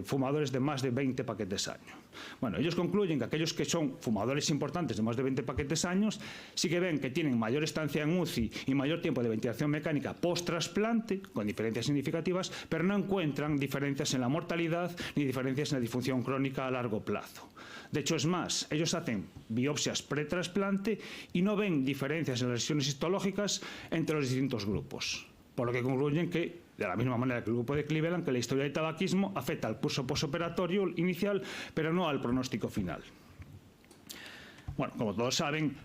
E: fumadores de más de 20 paquetes año. Bueno, ellos concluyen que aquellos que son fumadores importantes de más de 20 paquetes años sí que ven que tienen mayor estancia en UCI y mayor tiempo de ventilación mecánica post-trasplante, con diferencias significativas, pero no encuentran diferencias en la mortalidad ni diferencias en la disfunción crónica a largo plazo. De hecho, es más, ellos hacen biopsias pre-trasplante y no ven diferencias en las lesiones histológicas entre los distintos grupos. Por lo que concluyen que, de la misma manera que el grupo de Cleveland, que la historia de tabaquismo afecta al curso posoperatorio inicial, pero no al pronóstico final. Bueno, como todos saben,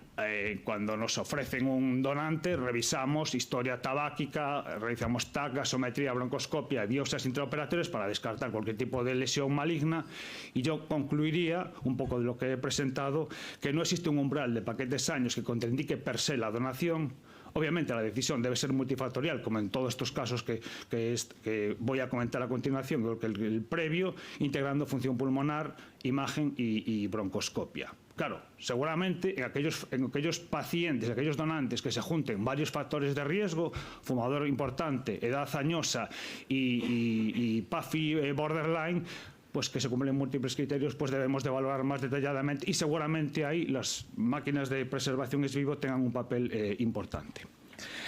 E: cuando nos ofrecen un donante, revisamos historia tabáquica, realizamos TAC, gasometría, broncoscopia, biopsias intraoperatorias para descartar cualquier tipo de lesión maligna. Y yo concluiría, un poco de lo que he presentado, que no existe un umbral de paquetes años que contraindique per se la donación. Obviamente la decisión debe ser multifactorial, como en todos estos casos que voy a comentar a continuación, igual que el previo, integrando función pulmonar, imagen y broncoscopia. Claro, seguramente en aquellos pacientes, aquellos donantes que se junten varios factores de riesgo, fumador importante, edad añosa y PAFI borderline, pues que se cumplen múltiples criterios, pues debemos de valorar más detalladamente y seguramente ahí las máquinas de preservación ex vivo tengan un papel importante.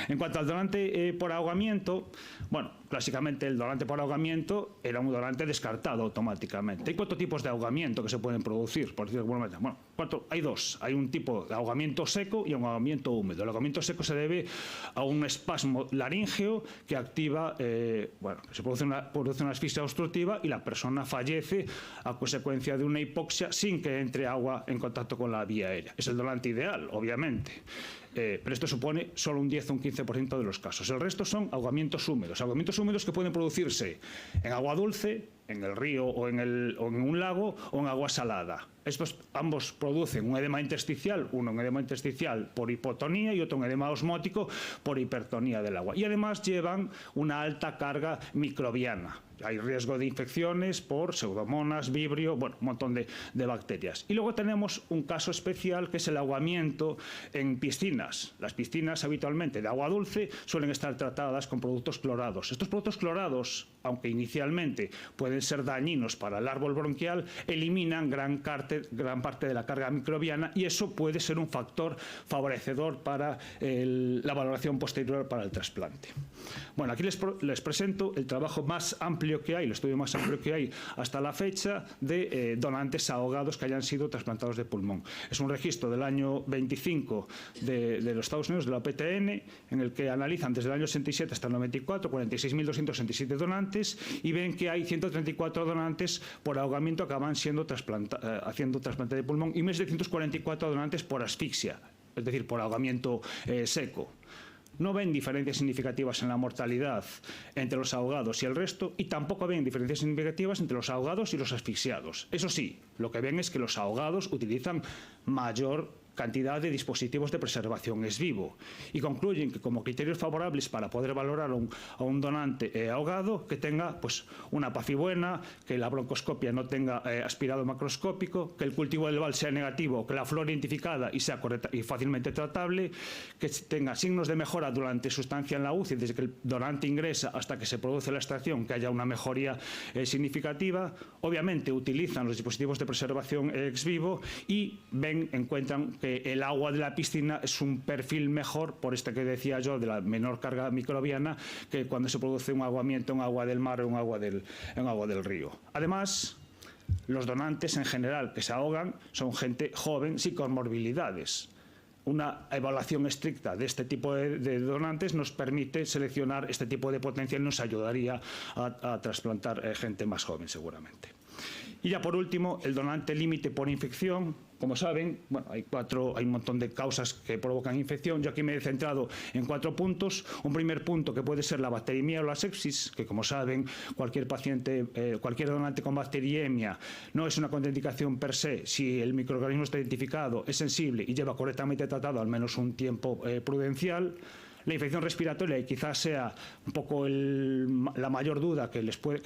E: En cuanto al donante por ahogamiento, bueno, clásicamente el donante por ahogamiento era un donante descartado automáticamente. Hay 4 tipos de ahogamiento que se pueden producir, por decirlo de alguna manera. Bueno, hay 2. Hay un tipo de ahogamiento seco y un ahogamiento húmedo. El ahogamiento seco se debe a un espasmo laríngeo que activa, se produce una asfixia obstructiva y la persona fallece a consecuencia de una hipoxia sin que entre agua en contacto con la vía aérea. Es el donante ideal, obviamente. Pero esto supone solo un 10 o un 15% de los casos. El resto son ahogamientos húmedos que pueden producirse en agua dulce, en el río o en un lago o en agua salada. Estos ambos producen un edema intersticial, uno un edema intersticial por hipotonía y otro un edema osmótico por hipertonía del agua. Y además llevan una alta carga microbiana. Hay riesgo de infecciones por pseudomonas, vibrio, un montón de bacterias. Y luego tenemos un caso especial que es el ahogamiento en piscinas. Las piscinas habitualmente de agua dulce suelen estar tratadas con productos clorados. Estos productos clorados, aunque inicialmente pueden pueden ser dañinos para el árbol bronquial, eliminan gran parte de la carga microbiana, y eso puede ser un factor favorecedor para la valoración posterior para el trasplante. Bueno, aquí les presento el trabajo más amplio que hay, el estudio más amplio que hay hasta la fecha de donantes ahogados que hayan sido trasplantados de pulmón. Es un registro del año 25 de los Estados Unidos, de la OPTN, en el que analizan desde el año 67 hasta el 94, 46.267 donantes, y ven que hay 134 donantes por ahogamiento que acaban siendo haciendo trasplante de pulmón, y 1.744 donantes por asfixia, es decir, por ahogamiento seco. No ven diferencias significativas en la mortalidad entre los ahogados y el resto, y tampoco ven diferencias significativas entre los ahogados y los asfixiados. Eso sí, lo que ven es que los ahogados utilizan mayor cantidad de dispositivos de preservación ex vivo, y concluyen que como criterios favorables para poder valorar a un donante ahogado, que tenga pues una PAFI buena, que la broncoscopia no tenga aspirado macroscópico, que el cultivo del BAL sea negativo, que la flora identificada y sea correcta y fácilmente tratable, que tenga signos de mejora durante su estancia en la UCI, desde que el donante ingresa hasta que se produce la extracción, que haya una mejoría significativa. Obviamente utilizan los dispositivos de preservación ex vivo y encuentran que el agua de la piscina es un perfil mejor, por este que decía yo, de la menor carga microbiana, que cuando se produce un ahogamiento en agua del mar o en agua del río. Además, los donantes en general que se ahogan son gente joven sin comorbilidades. Una evaluación estricta de este tipo de donantes nos permite seleccionar este tipo de potencial y nos ayudaría a trasplantar gente más joven, seguramente. Y ya por último, el donante límite por infección. Como saben, bueno, hay un montón de causas que provocan infección. Yo aquí me he centrado en 4 puntos. Un primer punto que puede ser la bacteriemia o la sepsis, que como saben, cualquier donante con bacteriemia no es una contraindicación per se si el microorganismo está identificado, es sensible y lleva correctamente tratado al menos un tiempo prudencial. La infección respiratoria, y quizás sea un poco la mayor duda que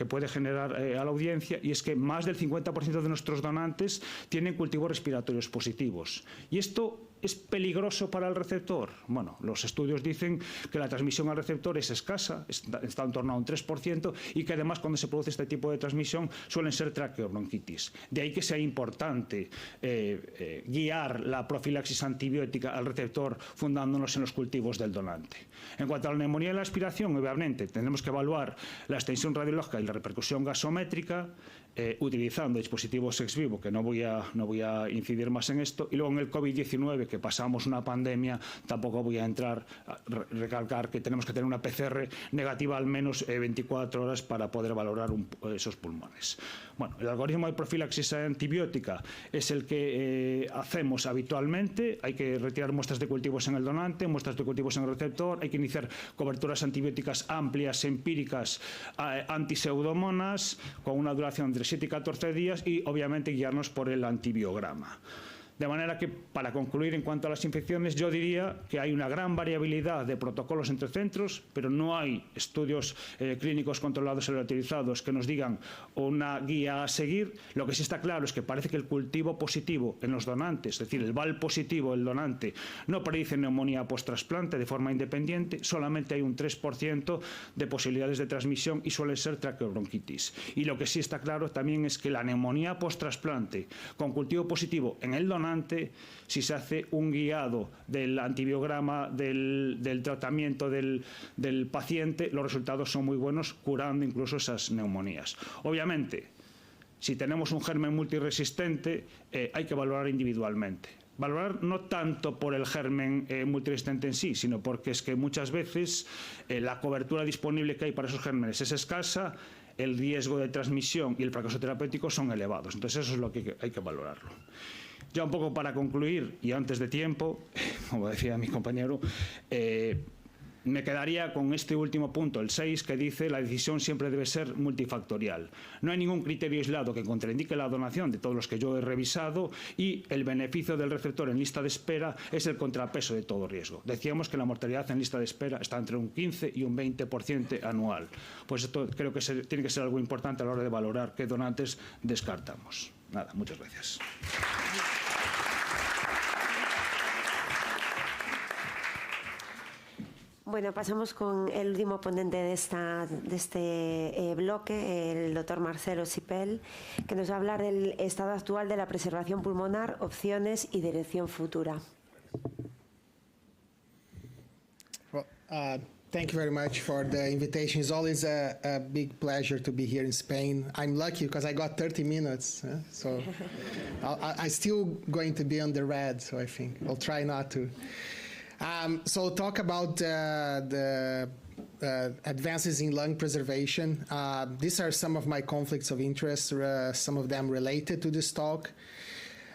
E: puede generar a la audiencia, y es que más del 50% de nuestros donantes tienen cultivos respiratorios positivos. Y esto ¿es peligroso para el receptor? Bueno, los estudios dicen que la transmisión al receptor es escasa, está en torno a un 3%, y que además cuando se produce este tipo de transmisión suelen ser traqueobronquitis. De ahí que sea importante guiar la profilaxis antibiótica al receptor fundándonos en los cultivos del donante. En cuanto a la neumonía y la aspiración, obviamente tenemos que evaluar la extensión radiológica y la repercusión gasométrica, utilizando dispositivos ex vivo, que no voy a incidir más en esto. Y luego en el COVID-19, que pasamos una pandemia, tampoco voy a recalcar que tenemos que tener una PCR negativa al menos 24 horas para poder valorar esos pulmones. Bueno, el algoritmo de profilaxis antibiótica es el que hacemos habitualmente. Hay que retirar muestras de cultivos en el donante, muestras de cultivos en el receptor, hay que iniciar coberturas antibióticas amplias, empíricas, antiseudomonas, con una duración de 7 y 14 días, y obviamente guiarnos por el antibiograma. De manera que, para concluir en cuanto a las infecciones, yo diría que hay una gran variabilidad de protocolos entre centros, pero no hay estudios clínicos controlados y utilizados que nos digan una guía a seguir. Lo que sí está claro es que parece que el cultivo positivo en los donantes, es decir, el VAL positivo del donante, no predice neumonía post-trasplante de forma independiente. Solamente hay un 3% de posibilidades de transmisión y suele ser traqueobronquitis. Y lo que sí está claro también es que la neumonía post-trasplante con cultivo positivo en el donante, si se hace un guiado del antibiograma del tratamiento del paciente, los resultados son muy buenos, curando incluso esas neumonías. Obviamente, si tenemos un germen multiresistente, hay que valorar individualmente. Valorar no tanto por el germen multiresistente en sí, sino porque es que muchas veces la cobertura disponible que hay para esos gérmenes es escasa, el riesgo de transmisión y el fracaso terapéutico son elevados. Entonces eso es lo que hay que valorarlo. Ya un poco para concluir, y antes de tiempo, como decía mi compañero, me quedaría con este último punto, el 6, que dice: la decisión siempre debe ser multifactorial. No hay ningún criterio aislado que contraindique la donación, de todos los que yo he revisado, y el beneficio del receptor en lista de espera es el contrapeso de todo riesgo. Decíamos que la mortalidad en lista de espera está entre un 15 y un 20% anual. Pues esto creo que tiene que ser algo importante a la hora de valorar qué donantes descartamos. Nada, muchas gracias.
A: Bueno, pasamos con el último ponente de este bloque, el doctor Marcelo Sipel, que nos va a hablar del estado actual de la preservación pulmonar, opciones y dirección futura.
F: Well, thank you very much for the invitation. It's always a big pleasure to be here in Spain. I'm lucky because I got 30 minutes, so I'm still going to be on the red, so I think I'll try not to. So talk about the advances in lung preservation. These are some of my conflicts of interest, some of them related to this talk.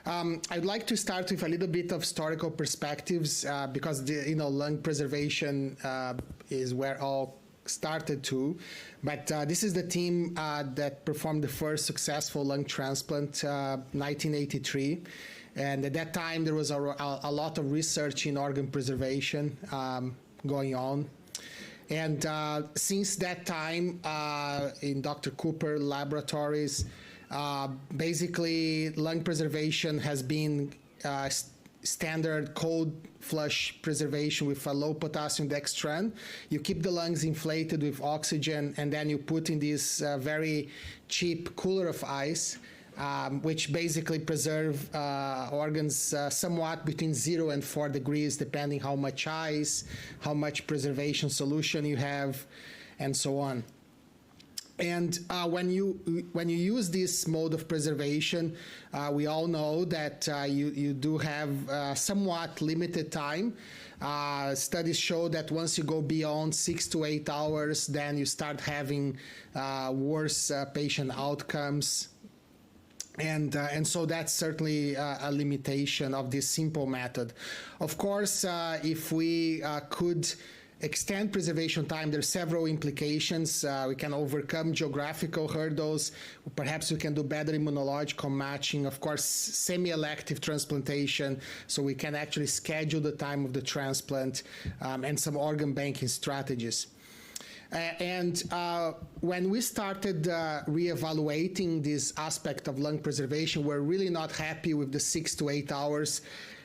F: I'd like to start with a little bit of historical perspectives because lung preservation is where all started to. But this is the team that performed the first successful lung transplant, 1983. And at that time, there was a lot of research in organ preservation going on. And since that time, in Dr. Cooper laboratories, basically lung preservation has been standard cold flush preservation with a low potassium dextran. You keep the lungs inflated with oxygen, and then you put in this very cheap cooler of ice, which basically preserve organs somewhat between 0 and 4 degrees, depending how much ice, how much preservation solution you have, and so on. And when you use this mode of preservation, we all know that you do have somewhat limited time. Studies show that once you go beyond 6 to 8 hours, then you start having worse patient outcomes. And so that's certainly a limitation of this simple method. Of course, if we could extend preservation time, there are several implications. We can overcome geographical hurdles. Perhaps we can do better immunological matching. Of course, semi-elective transplantation, so we can actually schedule the time of the transplant, and some organ banking strategies. When we started reevaluating this aspect of lung preservation, we're really not happy with the 6 to 8 hours.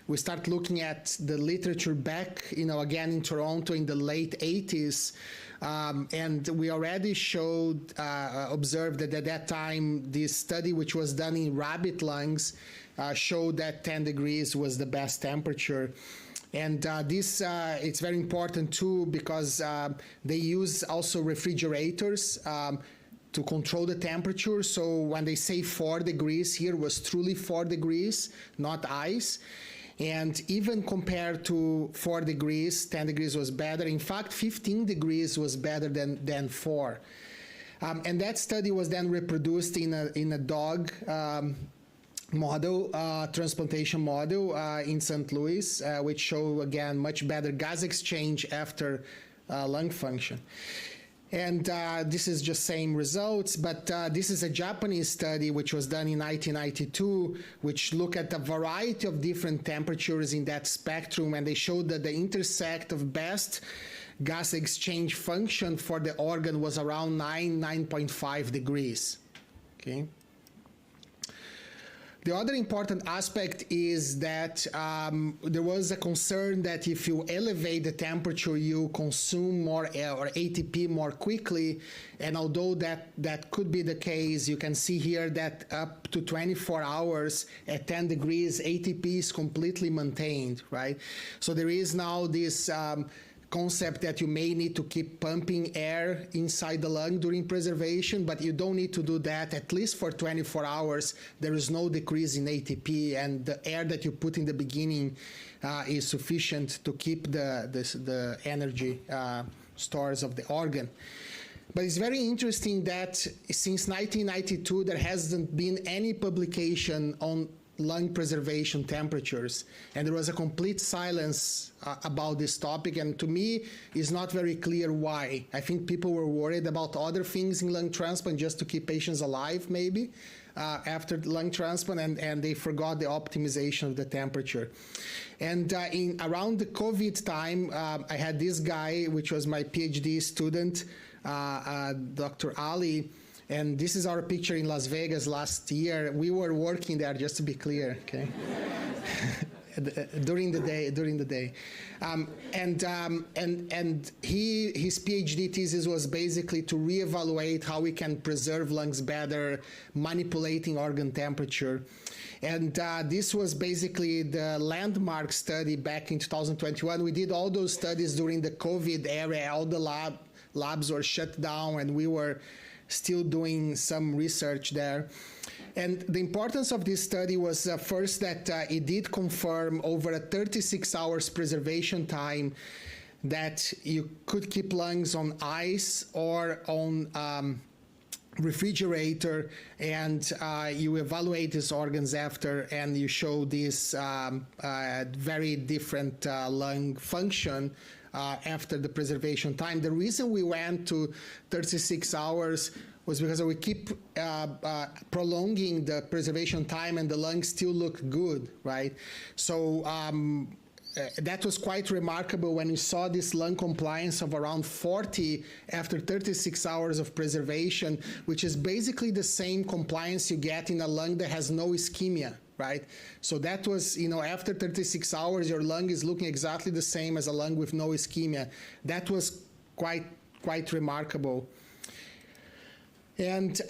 F: We start looking at the literature back, again in Toronto in the late 80s, and we already observed that at that time, this study, which was done in rabbit lungs, showed that 10 degrees was the best temperature. And it's very important too because they use also refrigerators to control the temperature. So when they say 4 degrees, here was truly 4 degrees, not ice. And even compared to 4 degrees, 10 degrees was better. In fact, 15 degrees was better than 4. And that study was then reproduced in a dog model, transplantation model in St. Louis, which show again much better gas exchange after lung function. And this is just same results, but this is a Japanese study which was done in 1992, which look at a variety of different temperatures in that spectrum, and they showed that the intersect of best gas exchange function for the organ was around 9.5 degrees. Okay. The other important aspect is that there was a concern that if you elevate the temperature, you consume more air or ATP more quickly. And although that could be the case, you can see here that up to 24 hours at 10 degrees, ATP is completely maintained, right? So there is now this concept that you may need to keep pumping air inside the lung during preservation, but you don't need to do that. At least for 24 hours, there is no decrease in ATP, and the air that you put in the beginning is sufficient to keep the energy stores of the organ. But it's very interesting that since 1992, there hasn't been any publication on lung preservation temperatures, and there was a complete silence about this topic, and to me it's not very clear why. I think people were worried about other things in lung transplant just to keep patients alive maybe after lung transplant, and they forgot the optimization of the temperature. And around the COVID time, I had this guy, which was my PhD student, Dr. Ali. And this is our picture in Las Vegas last year. We were working there, just to be clear, okay? during the day. And his PhD thesis was basically to reevaluate how we can preserve lungs better, manipulating organ temperature. And this was basically the landmark study back in 2021. We did all those studies during the COVID era. All the labs were shut down, and we were still doing some research there. And the importance of this study was first that it did confirm over a 36 hours preservation time that you could keep lungs on ice or on refrigerator, and you evaluate these organs after, and you show this very different lung function after the preservation time. The reason we went to 36 hours was because we keep prolonging the preservation time, and the lungs still look good, right? So that was quite remarkable when we saw this lung compliance of around 40 after 36 hours of preservation, which is basically the same compliance you get in a lung that has no ischemia, right? So that was, after 36 hours, your lung is looking exactly the same as a lung with no ischemia. That was quite remarkable. And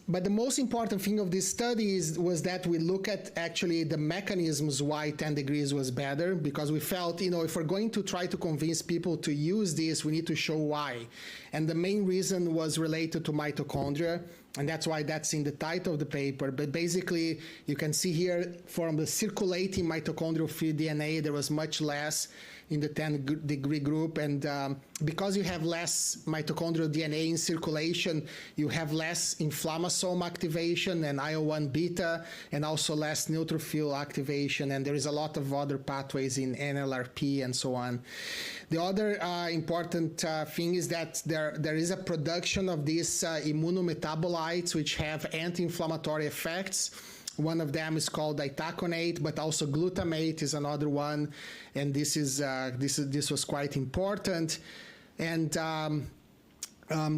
F: but the most important thing of this study was that we look at actually the mechanisms why 10 degrees was better, because we felt, if we're going to try to convince people to use this, we need to show why. And the main reason was related to mitochondria, and that's why that's in the title of the paper. But basically, you can see here from the circulating mitochondrial free DNA, there was much less in the 10-degree group, and because you have less mitochondrial DNA in circulation, you have less inflammasome activation and IL-1 beta, and also less neutrophil activation, and there is a lot of other pathways in NLRP and so on. The other important thing is that there is a production of these immunometabolites which have anti-inflammatory effects. One of them is called itaconate, but also glutamate is another one, and this was quite important. And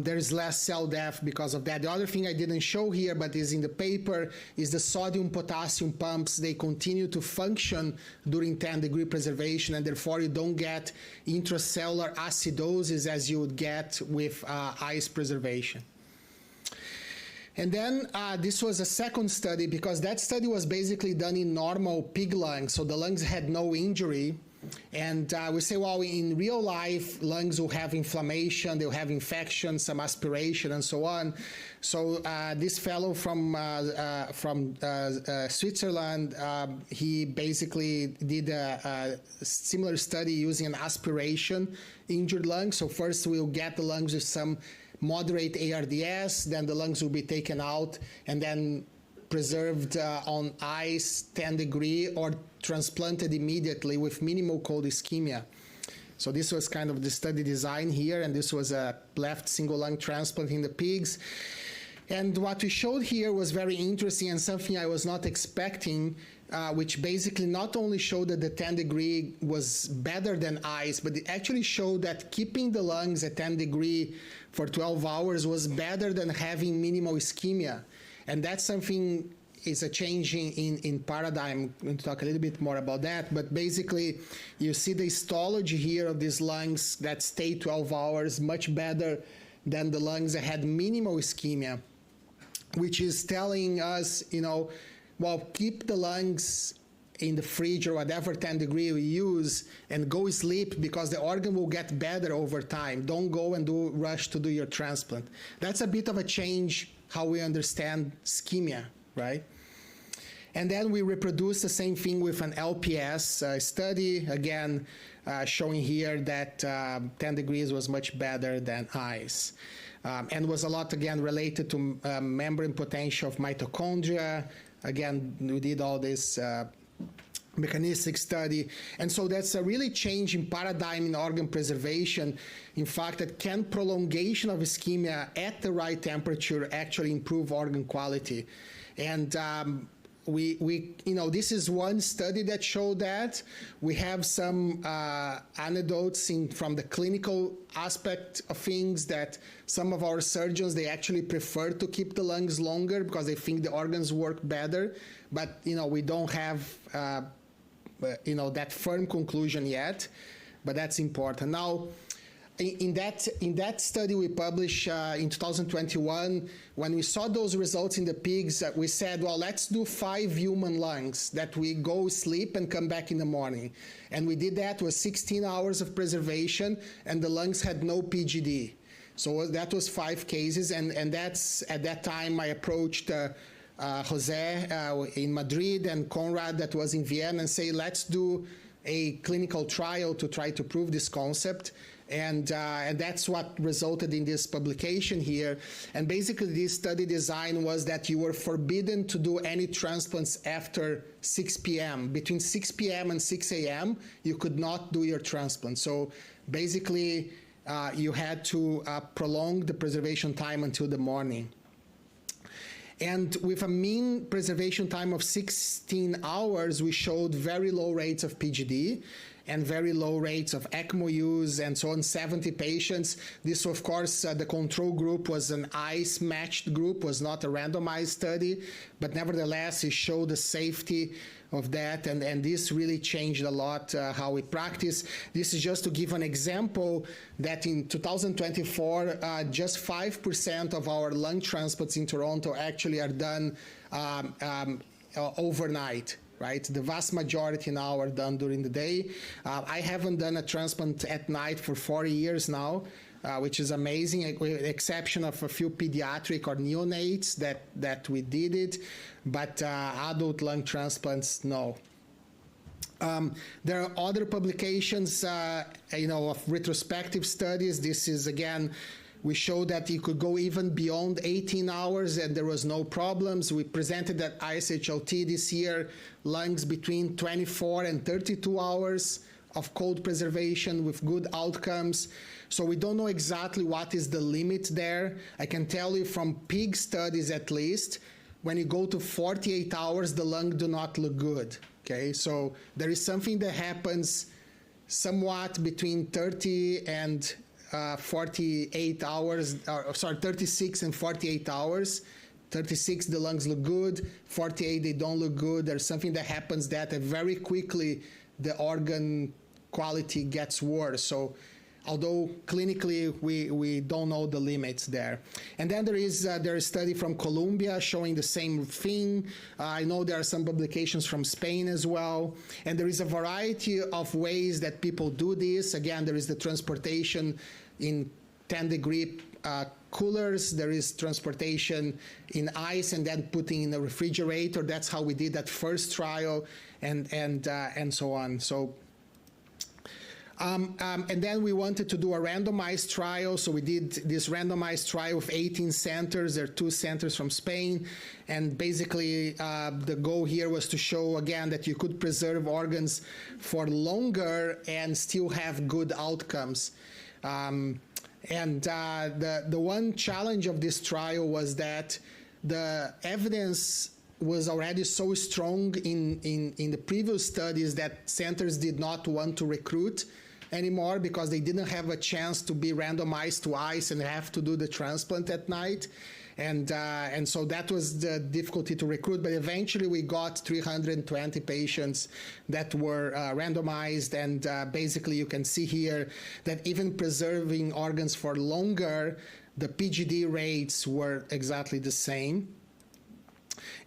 F: there is less cell death because of that. The other thing I didn't show here, but is in the paper, is the sodium-potassium pumps. They continue to function during 10-degree preservation, and therefore you don't get intracellular acidosis as you would get with ice preservation. And then this was a second study, because that study was basically done in normal pig lungs, so the lungs had no injury. And we say, well, in real life, lungs will have inflammation, they'll have infection, some aspiration, and so on. So this fellow from Switzerland, he basically did a similar study using an aspiration injured lung. So first we'll get the lungs with some moderate ARDS, then the lungs will be taken out and then preserved on ice, 10 degree, or transplanted immediately with minimal cold ischemia. So this was kind of the study design here, and this was a left single lung transplant in the pigs. And what we showed here was very interesting and something I was not expecting, which basically not only showed that the 10 degree was better than ice, but it actually showed that keeping the lungs at 10 degree for 12 hours was better than having minimal ischemia. And that's something, is a change in paradigm. I'm going to talk a little bit more about that, but basically you see the histology here of these lungs that stay 12 hours much better than the lungs that had minimal ischemia, which is telling us, well, keep the lungs in the fridge or whatever 10 degree we use and go sleep, because the organ will get better over time. Don't go and rush to do your transplant. That's a bit of a change how we understand ischemia, right? And then we reproduce the same thing with an LPS study, again, showing here that 10 degrees was much better than ice. And was a lot, again, related to membrane potential of mitochondria. Again, we did all this mechanistic study. And so that's a really change in paradigm in organ preservation. In fact, that can prolongation of ischemia at the right temperature actually improve organ quality. And this is one study that showed that. We have some anecdotes from the clinical aspect of things that some of our surgeons, they actually prefer to keep the lungs longer because they think the organs work better. But, we don't have that firm conclusion yet, but that's important. Now, in that study we published in 2021, when we saw those results in the pigs, we said, well, let's do 5 human lungs that we go sleep and come back in the morning. And we did that with 16 hours of preservation, and the lungs had no PGD. So that was 5 cases, and that's, at that time, I approached Jose in Madrid and Conrad that was in Vienna and say, let's do a clinical trial to try to prove this concept. And that's what resulted in this publication here. And basically this study design was that you were forbidden to do any transplants after 6 p.m. Between 6 p.m. and 6 a.m., you could not do your transplant. So basically you had to prolong the preservation time until the morning. And with a mean preservation time of 16 hours, we showed very low rates of PGD and very low rates of ECMO use and so on, 70 patients. This, of course, the control group was an ICE-matched group, was not a randomized study, but nevertheless, it showed the safety of that, and this really changed a lot how we practice. This is just to give an example that in 2024, just 5% of our lung transplants in Toronto actually are done overnight. Right, the vast majority now are done during the day. I haven't done a transplant at night for 40 years now, which is amazing, with the exception of a few pediatric or neonates that we did it, but adult lung transplants, no. There are other publications, of retrospective studies. This is, again, we showed that you could go even beyond 18 hours and there was no problems. We presented at ISHLT this year lungs between 24 and 32 hours of cold preservation with good outcomes. So we don't know exactly what is the limit there. I can tell you from pig studies at least, when you go to 48 hours, the lung do not look good. Okay, so there is something that happens somewhat between 30 and 48 hours, 36 and 48 hours. 36, the lungs look good. 48, they don't look good. There's something that happens that very quickly the organ quality gets worse. So although clinically we don't know the limits there. And then there is a study from Colombia showing the same thing. I know there are some publications from Spain as well. And there is a variety of ways that people do this. Again, there is the transportation in 10-degree coolers. There is transportation in ice and then putting in a refrigerator. That's how we did that first trial, and so on. So. And then we wanted to do a randomized trial, so we did this randomized trial with 18 centers. There are 2 centers from Spain, and basically the goal here was to show again that you could preserve organs for longer and still have good outcomes. The one challenge of this trial was that the evidence was already so strong in the previous studies that centers did not want to recruit anymore because they didn't have a chance to be randomized to ICE and have to do the transplant at night. And so that was the difficulty to recruit, but eventually we got 320 patients that were randomized, and basically you can see here that even preserving organs for longer, the PGD rates were exactly the same.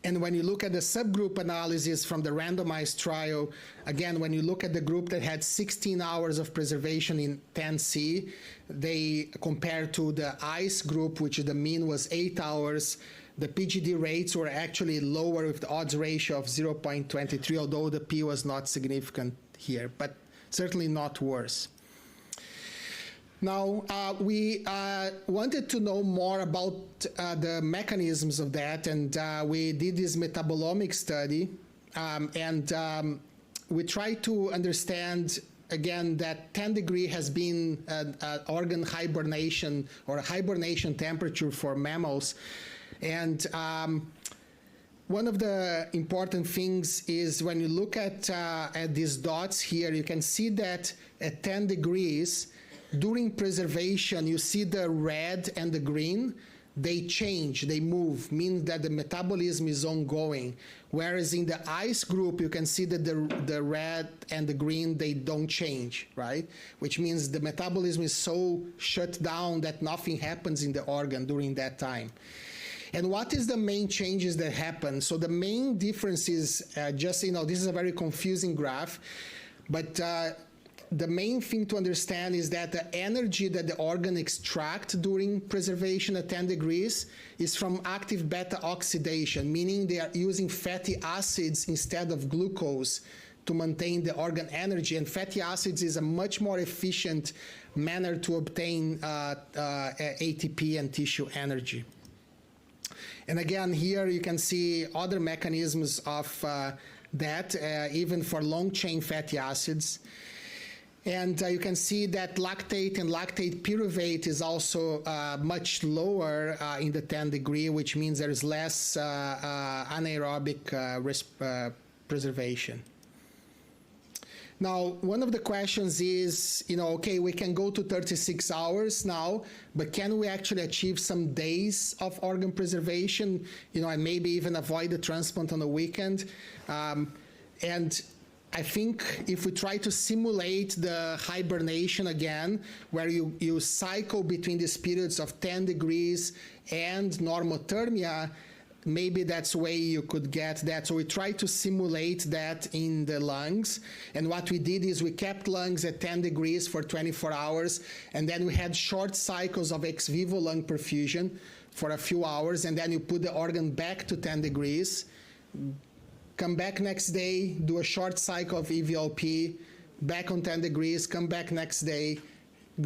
F: And when you look at the subgroup analysis from the randomized trial, again, when you look at the group that had 16 hours of preservation in 10C, they compared to the ICE group, which the mean was 8 hours, the PGD rates were actually lower with the odds ratio of 0.23, although the P was not significant here, but certainly not worse. Now, we wanted to know more about the mechanisms of that, and we did this metabolomic study, we tried to understand, again, that 10 degree has been an organ hibernation or a hibernation temperature for mammals. And one of the important things is when you look at these dots here, you can see that at 10 degrees, during preservation, you see the red and the green. they change, they move, means that the metabolism is ongoing. Whereas in the ice group, you can see that the red and the green, they don't change, right? Which means the metabolism is so shut down that nothing happens in the organ during that time. And what is the main changes that happen? So the main difference is, just, this is a very confusing graph, but the main thing to understand is that the energy that the organ extracts during preservation at 10 degrees is from active beta oxidation, meaning they are using fatty acids instead of glucose to maintain the organ energy. And fatty acids is a much more efficient manner to obtain ATP and tissue energy. And again, here you can see other mechanisms of that, even for long-chain fatty acids. And you can see that lactate and lactate pyruvate is also much lower in the 10 degree, which means there is less anaerobic preservation. Now, one of the questions is, okay, we can go to 36 hours now, but can we actually achieve some days of organ preservation, and maybe even avoid the transplant on the weekend? And I think if we try to simulate the hibernation again, where you cycle between these periods of 10 degrees and normothermia, maybe that's the way you could get that. So we tried to simulate that in the lungs. And what we did is we kept lungs at 10 degrees for 24 hours, and then we had short cycles of ex vivo lung perfusion for a few hours, and then you put the organ back to 10 degrees, come back next day, do a short cycle of EVLP, back on 10 degrees, come back next day,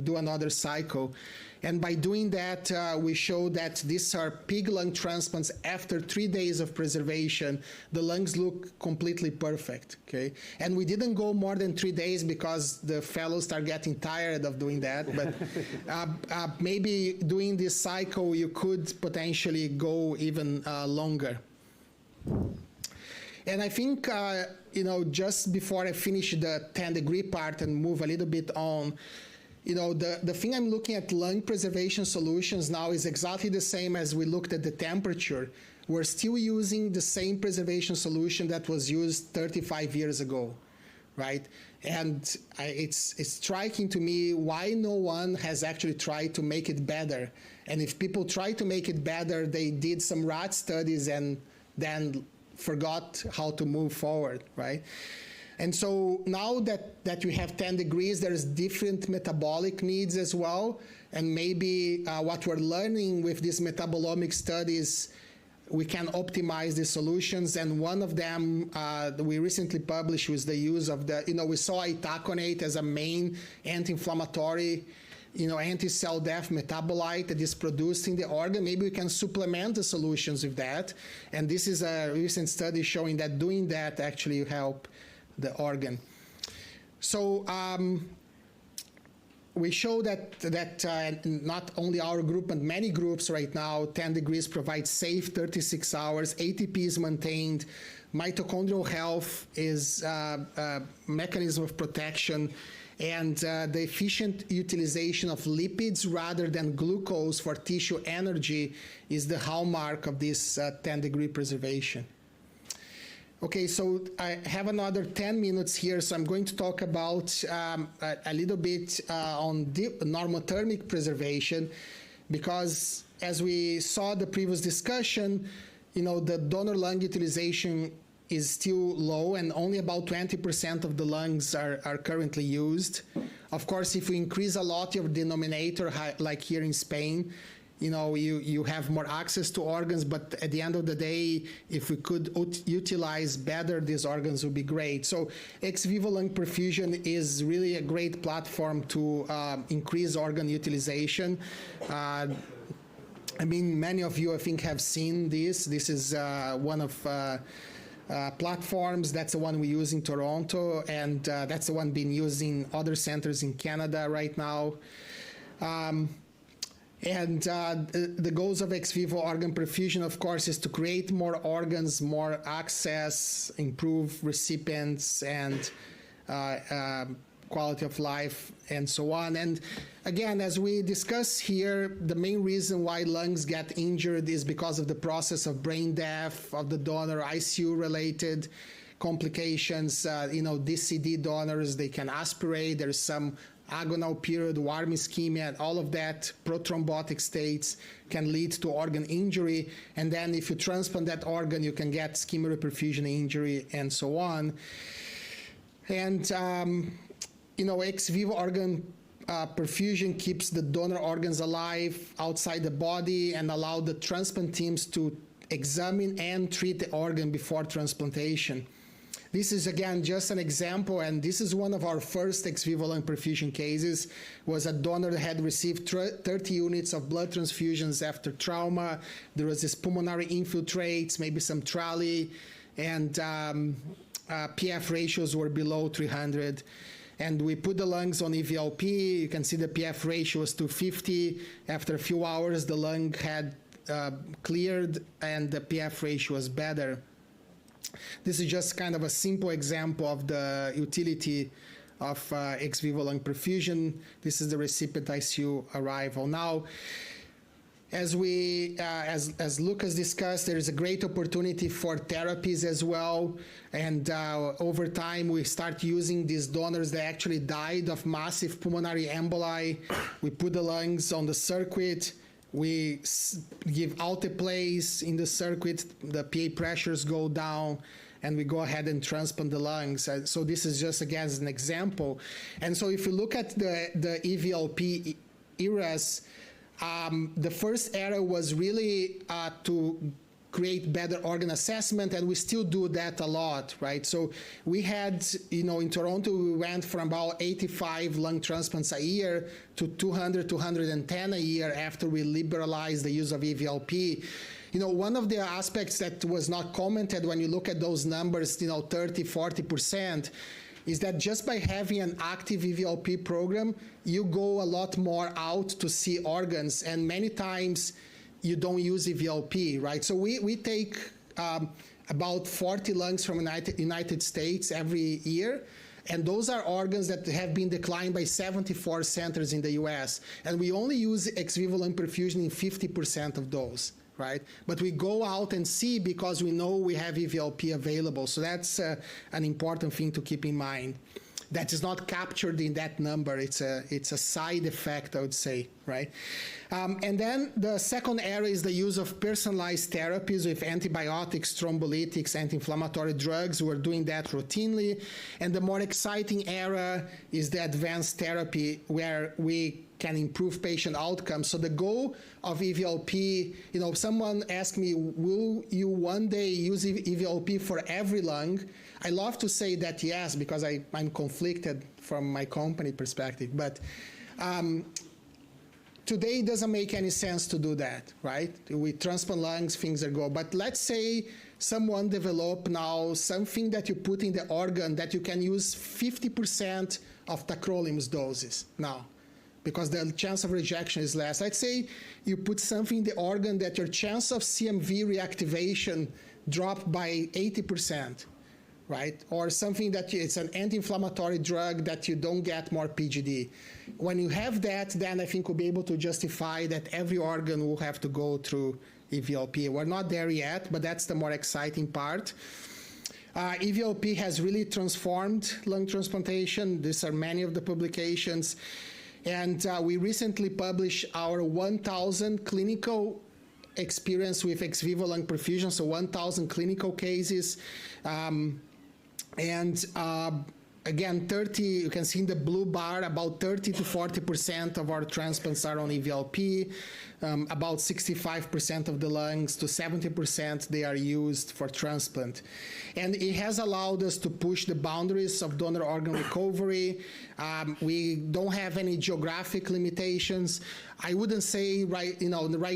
F: do another cycle. And by doing that, we show that these are pig lung transplants after 3 days of preservation. The lungs look completely perfect, okay? And we didn't go more than 3 days because the fellows start getting tired of doing that. But maybe doing this cycle, you could potentially go even longer. And I think, just before I finish the 10-degree part and move a little bit on, the thing I'm looking at lung preservation solutions now is exactly the same as we looked at the temperature. We're still using the same preservation solution that was used 35 years ago, right? And it's striking to me why no one has actually tried to make it better. And if people try to make it better, they did some rat studies and then forgot how to move forward, right? And so now that you have 10 degrees, there's different metabolic needs as well. And maybe what we're learning with these metabolomic studies, we can optimize the solutions. And one of them we recently published was the use of we saw itaconate as a main anti-inflammatory, anti-cell death metabolite that is produced in the organ. Maybe we can supplement the solutions with that. And this is a recent study showing that doing that actually help the organ. So we show that not only our group, but many groups right now, 10 degrees provides safe 36 hours, ATP is maintained, mitochondrial health is a mechanism of protection, and the efficient utilization of lipids rather than glucose for tissue energy is the hallmark of this 10-degree preservation. Okay, so I have another 10 minutes here, so I'm going to talk about a little bit on normothermic preservation, because as we saw the previous discussion, the donor lung utilization is still low, and only about 20% of the lungs are currently used. Of course, if we increase a lot your denominator, like here in Spain, you have more access to organs, but at the end of the day, if we could utilize better these organs would be great. So ex vivo lung perfusion is really a great platform to increase organ utilization. Many of you, I think, have seen this. This is one of platforms. That's the one we use in Toronto, and that's the one being used in other centers in Canada right now. And the goals of ex vivo organ perfusion, of course, is to create more organs, more access, improve recipients, and quality of life, and so on. And again, as we discuss here, the main reason why lungs get injured is because of the process of brain death of the donor, ICU-related complications. DCD donors, they can aspirate. There's some agonal period, warm ischemia, and all of that, prothrombotic states can lead to organ injury. And then if you transplant that organ, you can get ischemic reperfusion injury and so on. And, ex vivo organ perfusion keeps the donor organs alive outside the body and allow the transplant teams to examine and treat the organ before transplantation. This is, again, just an example, and this is one of our first ex vivo lung perfusion cases, was a donor that had received 30 units of blood transfusions after trauma. There was this pulmonary infiltrates, maybe some trally, and PF ratios were below 300. And we put the lungs on EVLP. You can see the PF ratio was 250. After a few hours, the lung had cleared, and the PF ratio was better. This is just kind of a simple example of the utility of ex vivo lung perfusion. This is the recipient ICU arrival. Now, as Lucas discussed, there is a great opportunity for therapies as well. And over time, we start using these donors that actually died of massive pulmonary emboli. We put the lungs on the circuit. We give alteplase in the circuit, the PA pressures go down, and we go ahead and transplant the lungs. So this is just, again, as an example. And so if you look at the EVLP eras, the first era was really to create better organ assessment, and we still do that a lot, right? So we had, in Toronto, we went from about 85 lung transplants a year to 200, 210 a year after we liberalized the use of EVLP. One of the aspects that was not commented when you look at those numbers, 30, 40%, is that just by having an active EVLP program, you go a lot more out to see organs, and many times you don't use EVLP, right? So we take about 40 lungs from United States every year, and those are organs that have been declined by 74 centers in the US, and we only use ex vivo lung perfusion in 50% of those, right? But we go out and see because we know we have EVLP available, so that's an important thing to keep in mind. That is not captured in that number. It's a side effect, I would say, right? And then the second area is the use of personalized therapies with antibiotics, thrombolytics, anti-inflammatory drugs. We're doing that routinely. And the more exciting area is the advanced therapy, where we can improve patient outcomes. So the goal of EVLP, someone asked me, will you one day use EVLP for every lung? I love to say that yes, because I'm conflicted from my company perspective, but today it doesn't make any sense to do that, right? We transplant lungs, things are go. But let's say someone develop now something that you put in the organ that you can use 50% of tacrolimus doses now, because the chance of rejection is less. Let's say you put something in the organ that your chance of CMV reactivation dropped by 80%. Right? Or something that it's an anti-inflammatory drug that you don't get more PGD. When you have that, then I think we'll be able to justify that every organ will have to go through EVLP. We're not there yet, but that's the more exciting part. EVLP has really transformed lung transplantation. These are many of the publications. And we recently published our 1,000 clinical experience with ex vivo lung perfusion, so 1,000 clinical cases. Again, 30, you can see in the blue bar, about 30 to 40% of our transplants are on EVLP. About 65% of the lungs to 70%, they are used for transplant. And it has allowed us to push the boundaries of donor organ recovery. We don't have any geographic limitations. I wouldn't say right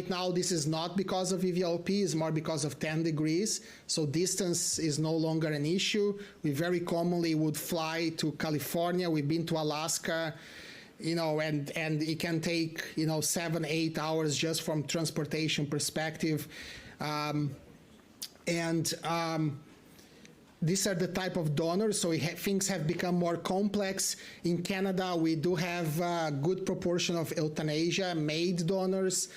F: now this is not because of EVLP, it's more because of 10 degrees. So distance is no longer an issue. We very commonly would fly to California. We've been to Alaska. And it can take, 7-8 hours just from these are the type of donors, so things have become more complex. In Canada, we do have a good proportion of euthanasia-made donors.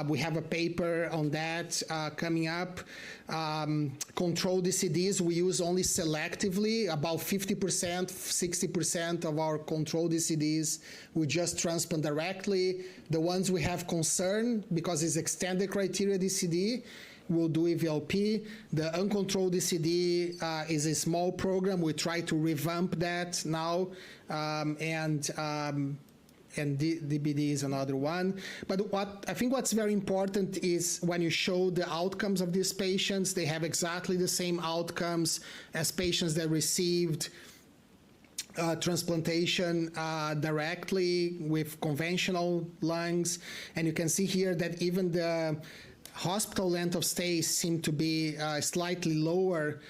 F: We have a paper on that coming up. Controlled DCDs, we use only selectively. About 50%, 60% of our controlled DCDs, we just transplant directly. The ones we have concern, because it's extended criteria DCD, we'll do EVLP. The uncontrolled DCD is a small program. We try to revamp that now, and DBD is another one. But I think what's very important is when you show the outcomes of these patients, they have exactly the same outcomes as patients that received transplantation directly with conventional lungs. And you can see here that even the hospital length of stay seem to be slightly lower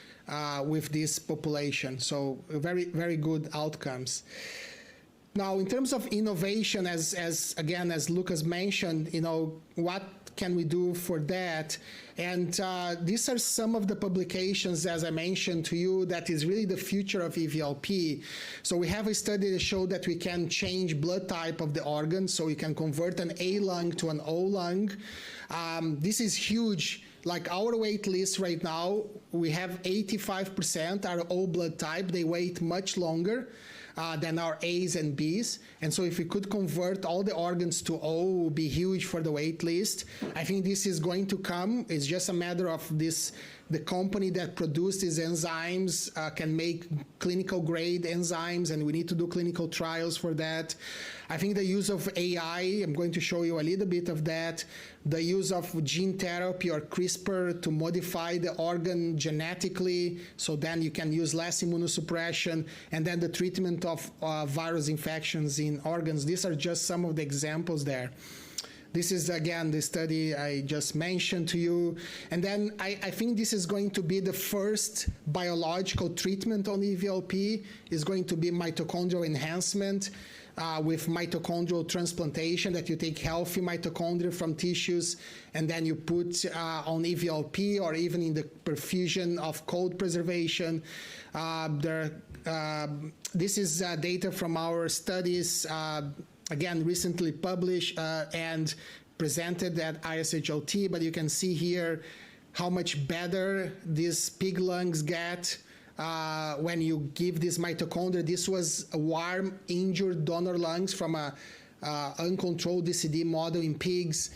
F: with this population. So very, very good outcomes. Now, in terms of innovation, as Lucas mentioned, what can we do for that? And these are some of the publications, as I mentioned to you, that is really the future of EVLP. So we have a study that showed that we can change blood type of the organ, so we can convert an A lung to an O lung. This is huge. Like our wait list right now, we have 85% are O blood type. They wait much longer than our A's and B's. And so if we could convert all the organs to O, it would be huge for the wait list. I think this is going to come. It's just a matter of the company that produced these enzymes can make clinical grade enzymes, and we need to do clinical trials for that. I think the use of AI, I'm going to show you a little bit of that. The use of gene therapy or CRISPR to modify the organ genetically, so then you can use less immunosuppression, and then the treatment of virus infections in organs. These are just some of the examples there. This is, again, the study I just mentioned to you. And then I think this is going to be the first biological treatment on EVLP, is going to be mitochondrial enhancement with mitochondrial transplantation, that you take healthy mitochondria from tissues and then you put on EVLP, or even in the perfusion of cold preservation. This is data from our studies, again, recently published and presented at ISHLT, but you can see here how much better these pig lungs get when you give this mitochondria. This was a warm, injured donor lungs from a uncontrolled DCD model in pigs.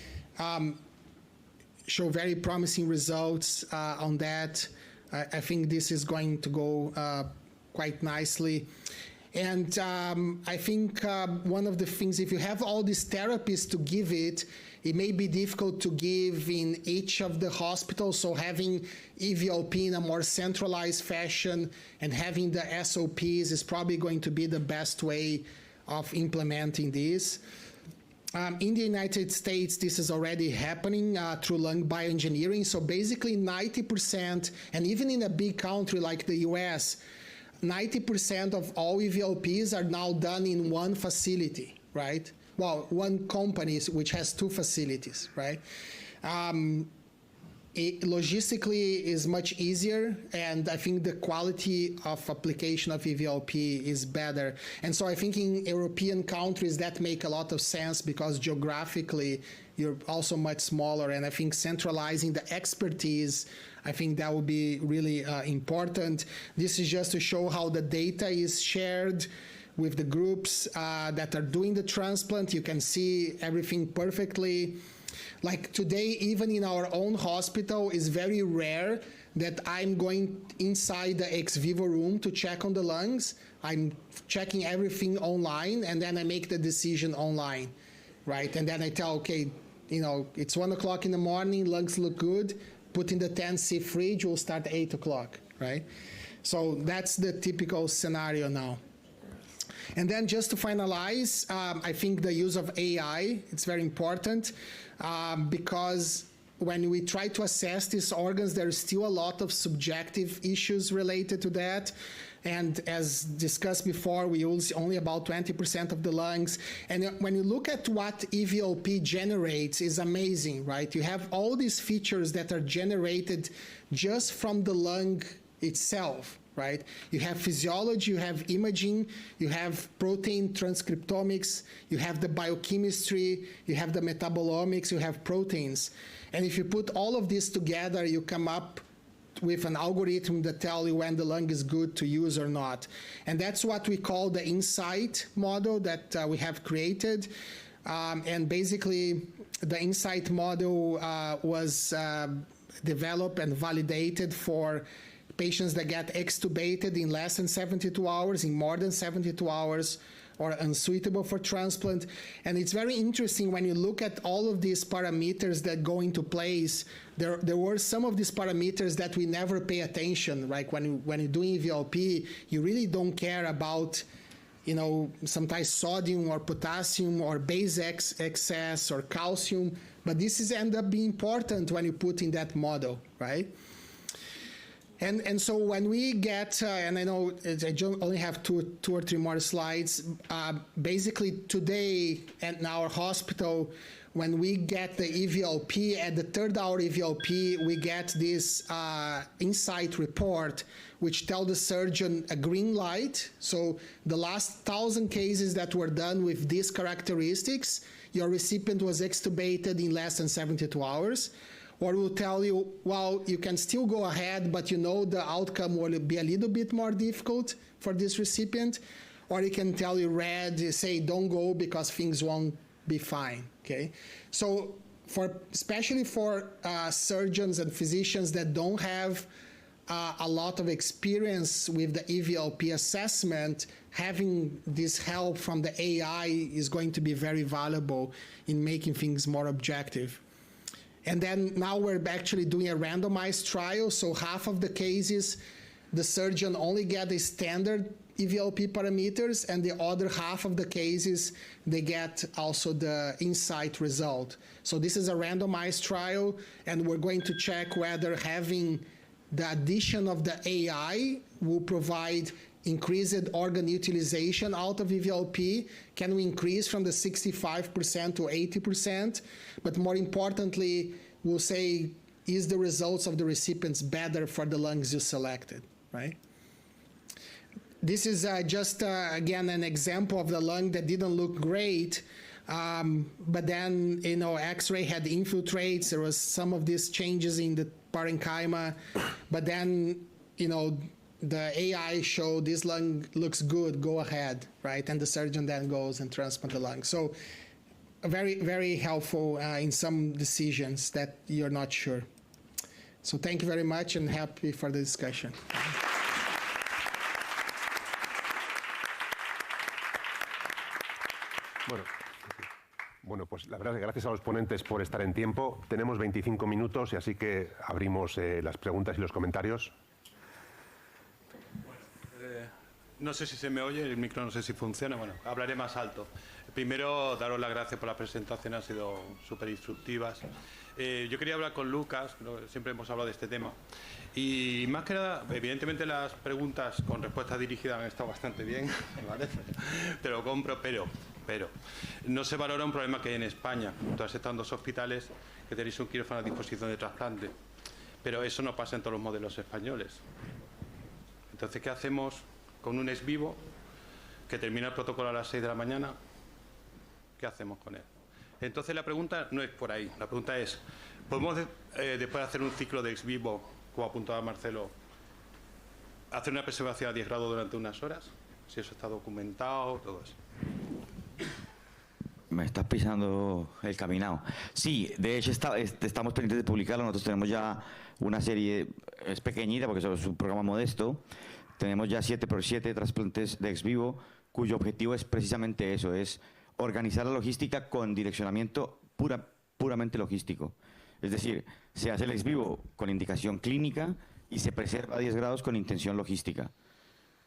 F: Show very promising results on that. I think this is going to go quite nicely. And I think one of the things, if you have all these therapies to give it may be difficult to give in each of the hospitals. So having EVLP in a more centralized fashion and having the SOPs is probably going to be the best way of implementing this. In the United States, this is already happening through lung bioengineering. So basically 90%, and even in a big country like the US, 90% of all EVLPs are now done in one facility, right? Well, one company which has two facilities, right? Logistically is much easier, and I think the quality of application of EVLP is better. And so I think in European countries that make a lot of sense, because geographically you're also much smaller, and I think centralizing the expertise, I think that would be really important. This is just to show how the data is shared with the groups that are doing the transplant. You can see everything perfectly. Like today, even in our own hospital, it's very rare that I'm going inside the ex vivo room to check on the lungs. I'm checking everything online, and then I make the decision online, right? And then I tell, okay, you know, it's 1 o'clock in the morning, lungs look good, put in the 10C fridge, we'll start at 8 o'clock, right? So that's the typical scenario now. And then just to finalize, I think the use of AI, it's very important because when we try to assess these organs, there is still a lot of subjective issues related to that. And as discussed before, we use only about 20% of the lungs. And when you look at what EVLP generates, is amazing, right? You have all these features that are generated just from the lung itself, right? You have physiology, you have imaging, you have protein transcriptomics, you have the biochemistry, you have the metabolomics, you have proteins. And if you put all of this together, you come up with an algorithm that tells you when the lung is good to use or not. And that's what we call the InSight model that we have created. And basically, the InSight model was developed and validated for patients that get extubated in less than 72 hours, in more than 72 hours, or unsuitable for transplant. And it's very interesting when you look at all of these parameters that go into place. There were some of these parameters that we never pay attention, right? When you're doing EVLP, you really don't care about, you know, sometimes sodium or potassium or base excess or calcium, but this is end up being important when you put in that model, right? And so when we get, and I know I only have two or three more slides, basically today at our hospital, when we get the EVLP, at the third hour EVLP, we get this InSight report, which tells the surgeon a green light. So the last 1,000 cases that were done with these characteristics, your recipient was extubated in less than 72 hours. Or will tell you, well, you can still go ahead, but you know the outcome will be a little bit more difficult for this recipient. Or it can tell you red, say don't go because things won't be fine, okay? So especially for surgeons and physicians that don't have a lot of experience with the EVLP assessment, having this help from the AI is going to be very valuable in making things more objective. And then now we're actually doing a randomized trial. So half of the cases, the surgeon only get the standard EVLP parameters, and the other half of the cases, they get also the InSight result. So this is a randomized trial, and we're going to check whether having the addition of the AI will provide increased organ utilization out of EVLP. Can we increase from the 65% to 80%? But more importantly, we'll say, is the results of the recipients better for the lungs you selected, right? This is just, again, an example of the lung that didn't look great, but then, you know, X-ray had infiltrates. There was some of these changes in the parenchyma, but then, you know, the AI showed this lung looks good, go ahead, right? And the surgeon then goes and transplant the lung. So very, very helpful in some decisions that you're not sure. So thank you very much and happy for the discussion.
B: Bueno, pues la verdad es que gracias a los ponentes por estar en tiempo. Tenemos 25 minutos y así que abrimos las preguntas y los comentarios.
G: No sé si se me oye, el micro no sé si funciona, bueno, hablaré más alto. Primero, daros las gracias por la presentación, han sido súper instructivas. Yo quería hablar con Lucas, siempre hemos hablado de este tema. Y más que nada, evidentemente las preguntas con respuestas dirigidas han estado bastante bien, ¿vale? Te lo compro, pero no se valora un problema que hay en España. Entonces están dos hospitales que tenéis un quirófano a disposición de trasplante. Pero eso no pasa en todos los modelos españoles. Entonces, ¿qué hacemos con un ex vivo que termina el protocolo a las 6 de la mañana? ¿Qué hacemos con él? Entonces la pregunta no es por ahí, la pregunta es, ¿podemos después de hacer un ciclo de ex vivo, como apuntaba Marcelo, hacer una preservación a 10 grados durante unas horas? Si eso está documentado, todo eso.
D: Me estás pisando el caminado. Sí, de hecho estamos pendientes de publicarlo. Nosotros tenemos ya una serie, es pequeñita porque es un programa modesto. Tenemos ya 7x7 trasplantes de ex vivo, cuyo objetivo es precisamente eso, es organizar la logística con direccionamiento puramente logístico. Es decir, se hace el ex vivo con indicación clínica y se preserva a 10 grados con intención logística.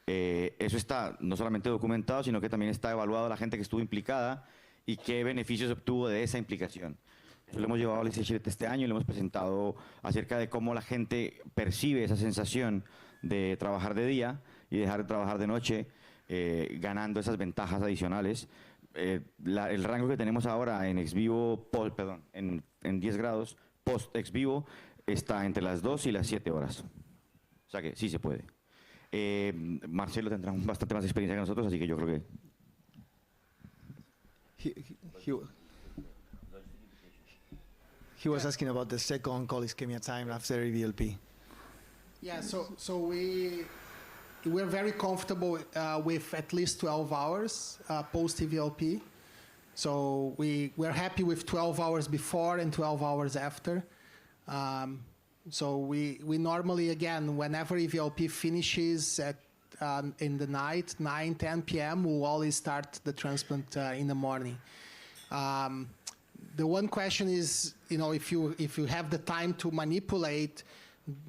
D: Eso está no solamente documentado, sino que también está evaluado la gente que estuvo implicada y qué beneficios obtuvo de esa implicación. Eso lo hemos llevado al ICHIRET este año y lo hemos presentado acerca de cómo la gente percibe esa sensación de trabajar de día y dejar de trabajar de noche, ganando esas ventajas adicionales. El rango que tenemos ahora en ex vivo, en 10 grados post ex vivo está entre las 2 y las 7 horas. sea que sí se puede. Marcelo tendrá bastante más experiencia que nosotros, así que yo creo que...
C: He was asking about the second cold ischemia time after EVLP.
F: Yeah, so we're very comfortable with at least 12 hours post EVLP. So we're happy with 12 hours before and 12 hours after. So we normally, again, whenever EVLP finishes in the night, 9, 10 p.m., we'll always start the transplant in the morning. The one question is, if you have the time to manipulate,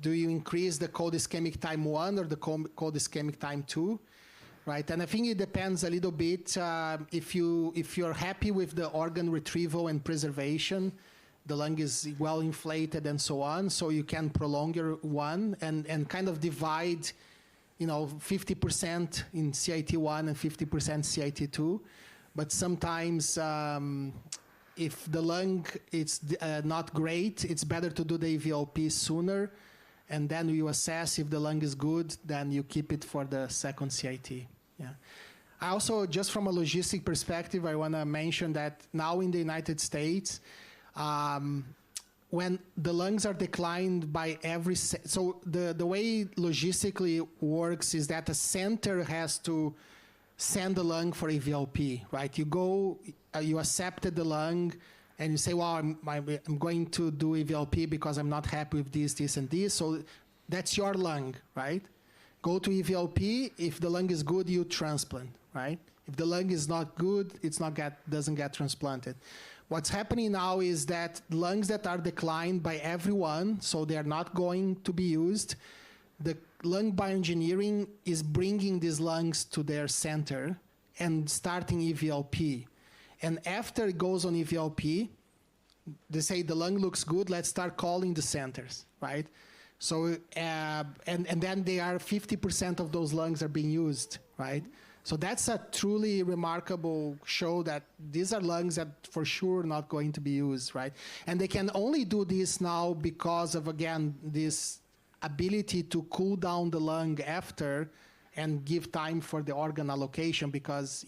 F: do you increase the cold ischemic time 1 or the cold ischemic time 2? Right, and I think it depends a little bit. If you're happy with the organ retrieval and preservation, the lung is well inflated and so on, so you can prolong your one and kind of divide, 50% in CIT1 and 50% CIT2. But sometimes, if the lung is not great, it's better to do the EVLP sooner, and then you assess if the lung is good, then you keep it for the second CIT. Yeah. I also, just from a logistic perspective, I want to mention that now in the United States, when the lungs are declined by every... So the way logistically works is that a center has to send the lung for EVLP, right? You go, you accepted the lung, and you say, well, I'm going to do EVLP because I'm not happy with this, and this. So that's your lung, right? Go to EVLP. If the lung is good, you transplant, right? If the lung is not good, doesn't get transplanted. What's happening now is that lungs that are declined by everyone, so they're not going to be used, the lung bioengineering is bringing these lungs to their center and starting EVLP. And after it goes on EVLP, they say the lung looks good, let's start calling the centers, right? So, and then they are 50% of those lungs are being used, right? So that's a truly remarkable show that these are lungs that for sure not going to be used, right? And they can only do this now because of, again, this ability to cool down the lung after and give time for the organ allocation, because,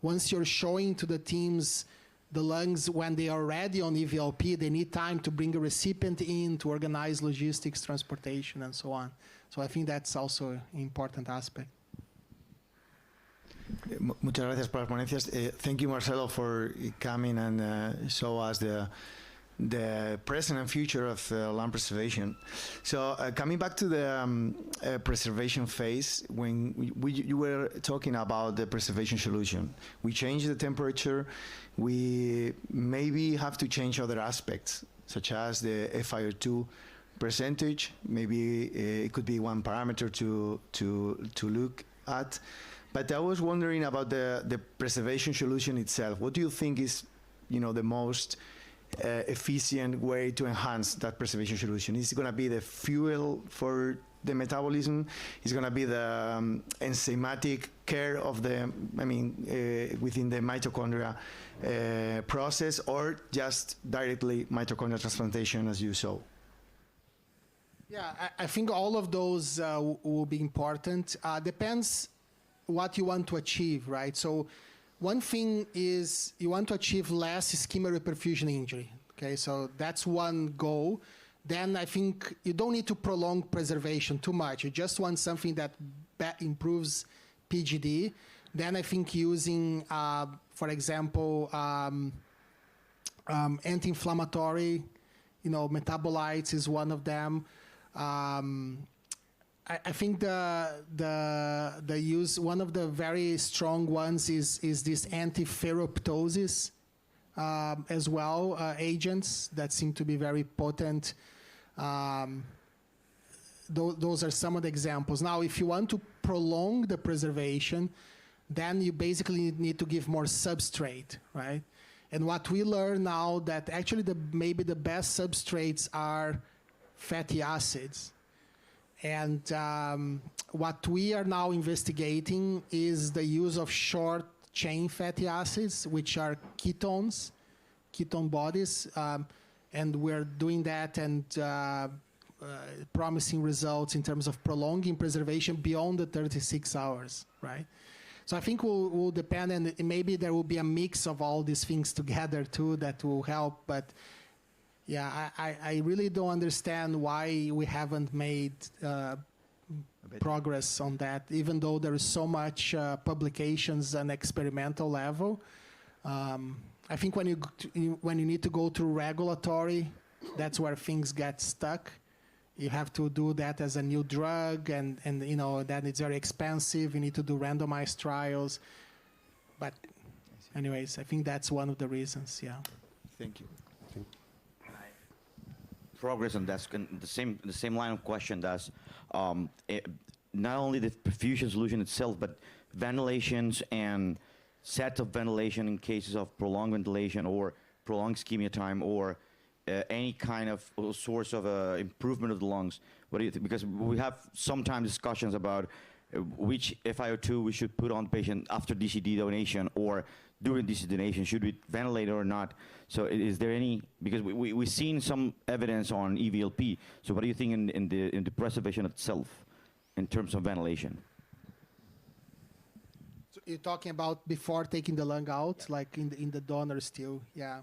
F: once you're showing to the teams the lungs when they are ready on EVLP, they need time to bring a recipient in, to organize logistics, transportation, and so on. So I think that's also an important aspect.
C: Muchas gracias por las ponencias. Thank you, Marcelo, for coming and show us the present and future of lung preservation. So coming back to the preservation phase, when you were talking about the preservation solution, we change the temperature, we maybe have to change other aspects, such as the FiO2 percentage. Maybe it could be one parameter to look at. But I was wondering about the preservation solution itself. What do you think is, the most efficient way to enhance that preservation solution? Is it going to be the fuel for the metabolism? Is it going to be the enzymatic care of within the mitochondria process, or just directly mitochondrial transplantation as you saw?
F: Yeah, I think all of those will be important. Depends what you want to achieve, right? So one thing is you want to achieve less ischemic reperfusion injury, okay? So that's one goal. Then I think you don't need to prolong preservation too much. You just want something that improves PGD. Then I think using, for example, anti-inflammatory, metabolites is one of them. I think the use, one of the very strong ones is this anti-ferroptosis as well, agents that seem to be very potent. Those are some of the examples. Now, if you want to prolong the preservation, then you basically need to give more substrate, right? And what we learn now that actually maybe the best substrates are fatty acids. And what we are now investigating is the use of short chain fatty acids, which are ketone bodies. And we're doing that, and promising results in terms of prolonging preservation beyond the 36 hours, right? So I think will depend, and maybe there will be a mix of all these things together too that will help. But yeah, I really don't understand why we haven't made progress on that, even though there is so much publications and experimental level. I think when you need to go through regulatory, that's where things get stuck. You have to do that as a new drug, and you know that it's very expensive. You need to do randomized trials. But anyways, I think that's one of the reasons, yeah.
C: Thank you.
D: Progress on that, the same line of question does not only the perfusion solution itself, but ventilations and set of ventilation in cases of prolonged ventilation or prolonged ischemia time, or any kind of source of improvement of the lungs. What do you think? Because we have sometimes discussions about which FiO2 we should put on the patient after DCD donation or during DCD donation. Should we ventilate or not? So is there any, because we've seen some evidence on EVLP. So what do you think in the preservation itself in terms of ventilation?
F: So you're talking about before taking the lung out, like in the donor still, yeah.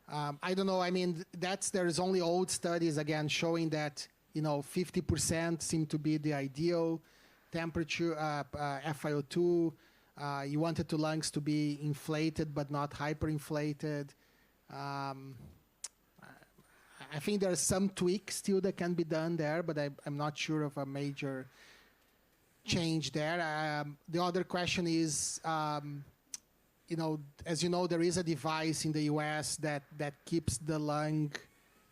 F: I don't know. I mean, there is only old studies again showing that 50% seem to be the ideal temperature. FiO2. You wanted the lungs to be inflated but not hyperinflated. I think there are some tweaks still that can be done there, but I'm not sure of a major change there. The other question is. As you know, there is a device in the US that keeps the lung,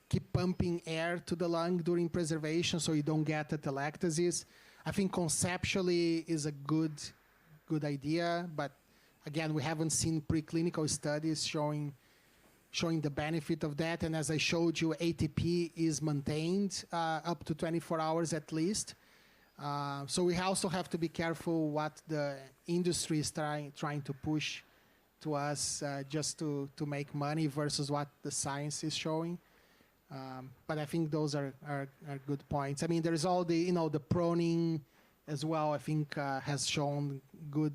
F: keep pumping air to the lung during preservation so you don't get atelectasis. I think conceptually is a good idea, but again, we haven't seen preclinical studies showing the benefit of that. And as I showed you, ATP is maintained up to 24 hours at least. So we also have to be careful what the industry is trying to push to us just to make money versus what the science is showing. But I think those are good points. I mean, there's all the, the proning as well, I think has shown good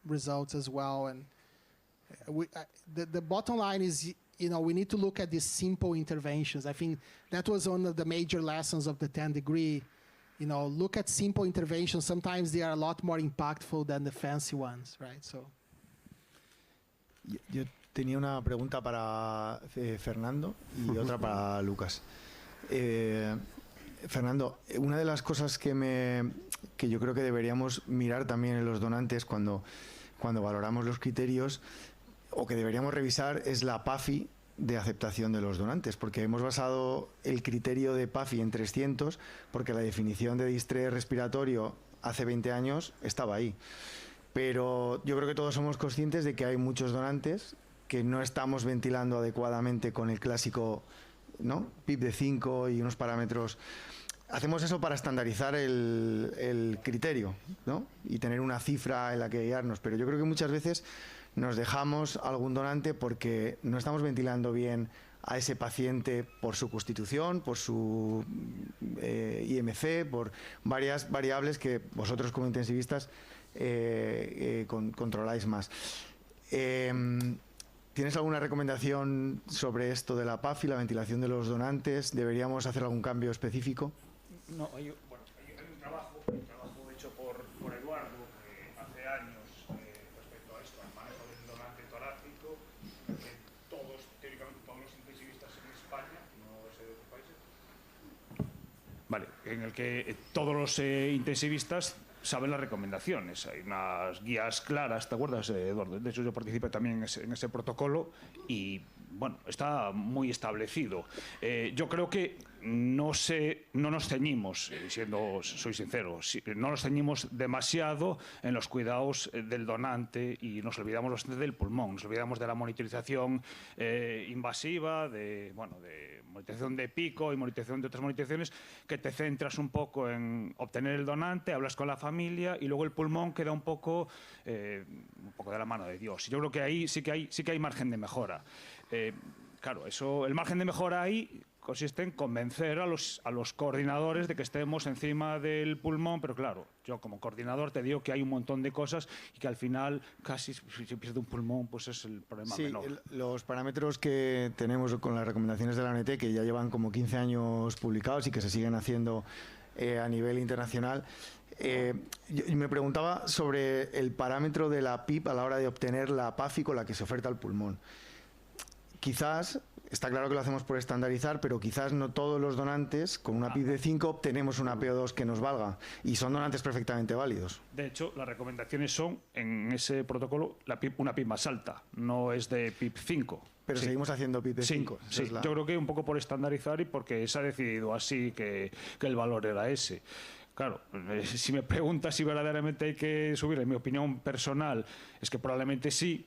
F: results as well. And the bottom line is, we need to look at these simple interventions. I think that was one of the major lessons of the 10 degree. Look at simple interventions. Sometimes they are a lot more impactful than the fancy ones, right? So.
C: Yo tenía una pregunta para Fernando y otra para Lucas. Fernando, una de las cosas que yo creo que deberíamos mirar también en los donantes cuando valoramos los criterios, o que deberíamos revisar, es la PAFI de aceptación de los donantes, porque hemos basado el criterio de PAFI en 300, porque la definición de distrés respiratorio hace 20 años estaba ahí. Pero yo creo que todos somos conscientes de que hay muchos donantes que no estamos ventilando adecuadamente con el clásico, PIP de 5 y unos parámetros. Hacemos eso para estandarizar el criterio, y tener una cifra en la que guiarnos. Pero yo creo que muchas veces nos dejamos algún donante porque no estamos ventilando bien a ese paciente por su constitución, por su IMC, por varias variables que vosotros como intensivistas controláis más. ¿Tienes alguna recomendación sobre esto de la PAFI, la ventilación de los donantes? ¿Deberíamos hacer algún cambio específico?
E: No, hay un trabajo hecho por Eduardo hace años respecto a esto, al manejo del donante torácico, teóricamente todos los intensivistas en España, no sé de otros países, vale, en el que todos los intensivistas saben las recomendaciones. Hay unas guías claras, ¿te acuerdas, Eduardo? De hecho, yo participé también en ese protocolo y, bueno, está muy establecido. Yo creo que no nos ceñimos, soy sincero, no nos ceñimos demasiado en los cuidados del donante y nos olvidamos bastante del pulmón, nos olvidamos de la monitorización invasiva, de monitorización de pico y monitorización de otras monitorizaciones, que te centras un poco en obtener el donante, hablas con la familia y luego el pulmón queda un poco de la mano de Dios. Y yo creo que ahí sí que hay margen de mejora. claro, eso, el margen de mejora ahí consiste en convencer a los coordinadores de que estemos encima del pulmón, pero claro, yo como coordinador te digo que hay un montón de cosas y que al final casi si se pierde un pulmón, pues es el problema menor.
C: Los parámetros que tenemos con las recomendaciones de la ONT, que ya llevan como 15 años publicados y que se siguen haciendo a nivel internacional, yo me preguntaba sobre el parámetro de la PIP a la hora de obtener la PAFI con la que se oferta el pulmón. Quizás, está claro que lo hacemos por estandarizar, pero quizás no todos los donantes con una PIP de 5 obtenemos una PO2 que nos valga, y son donantes perfectamente válidos.
E: De hecho, las recomendaciones son, en ese protocolo, una PIP más alta, no es de PIP 5.
C: Pero seguimos haciendo PIP de 5.
E: Sí, yo creo que un poco por estandarizar y porque se ha decidido así que el valor era ese. Claro, si me preguntas si verdaderamente hay que subir, en mi opinión personal, es que probablemente sí,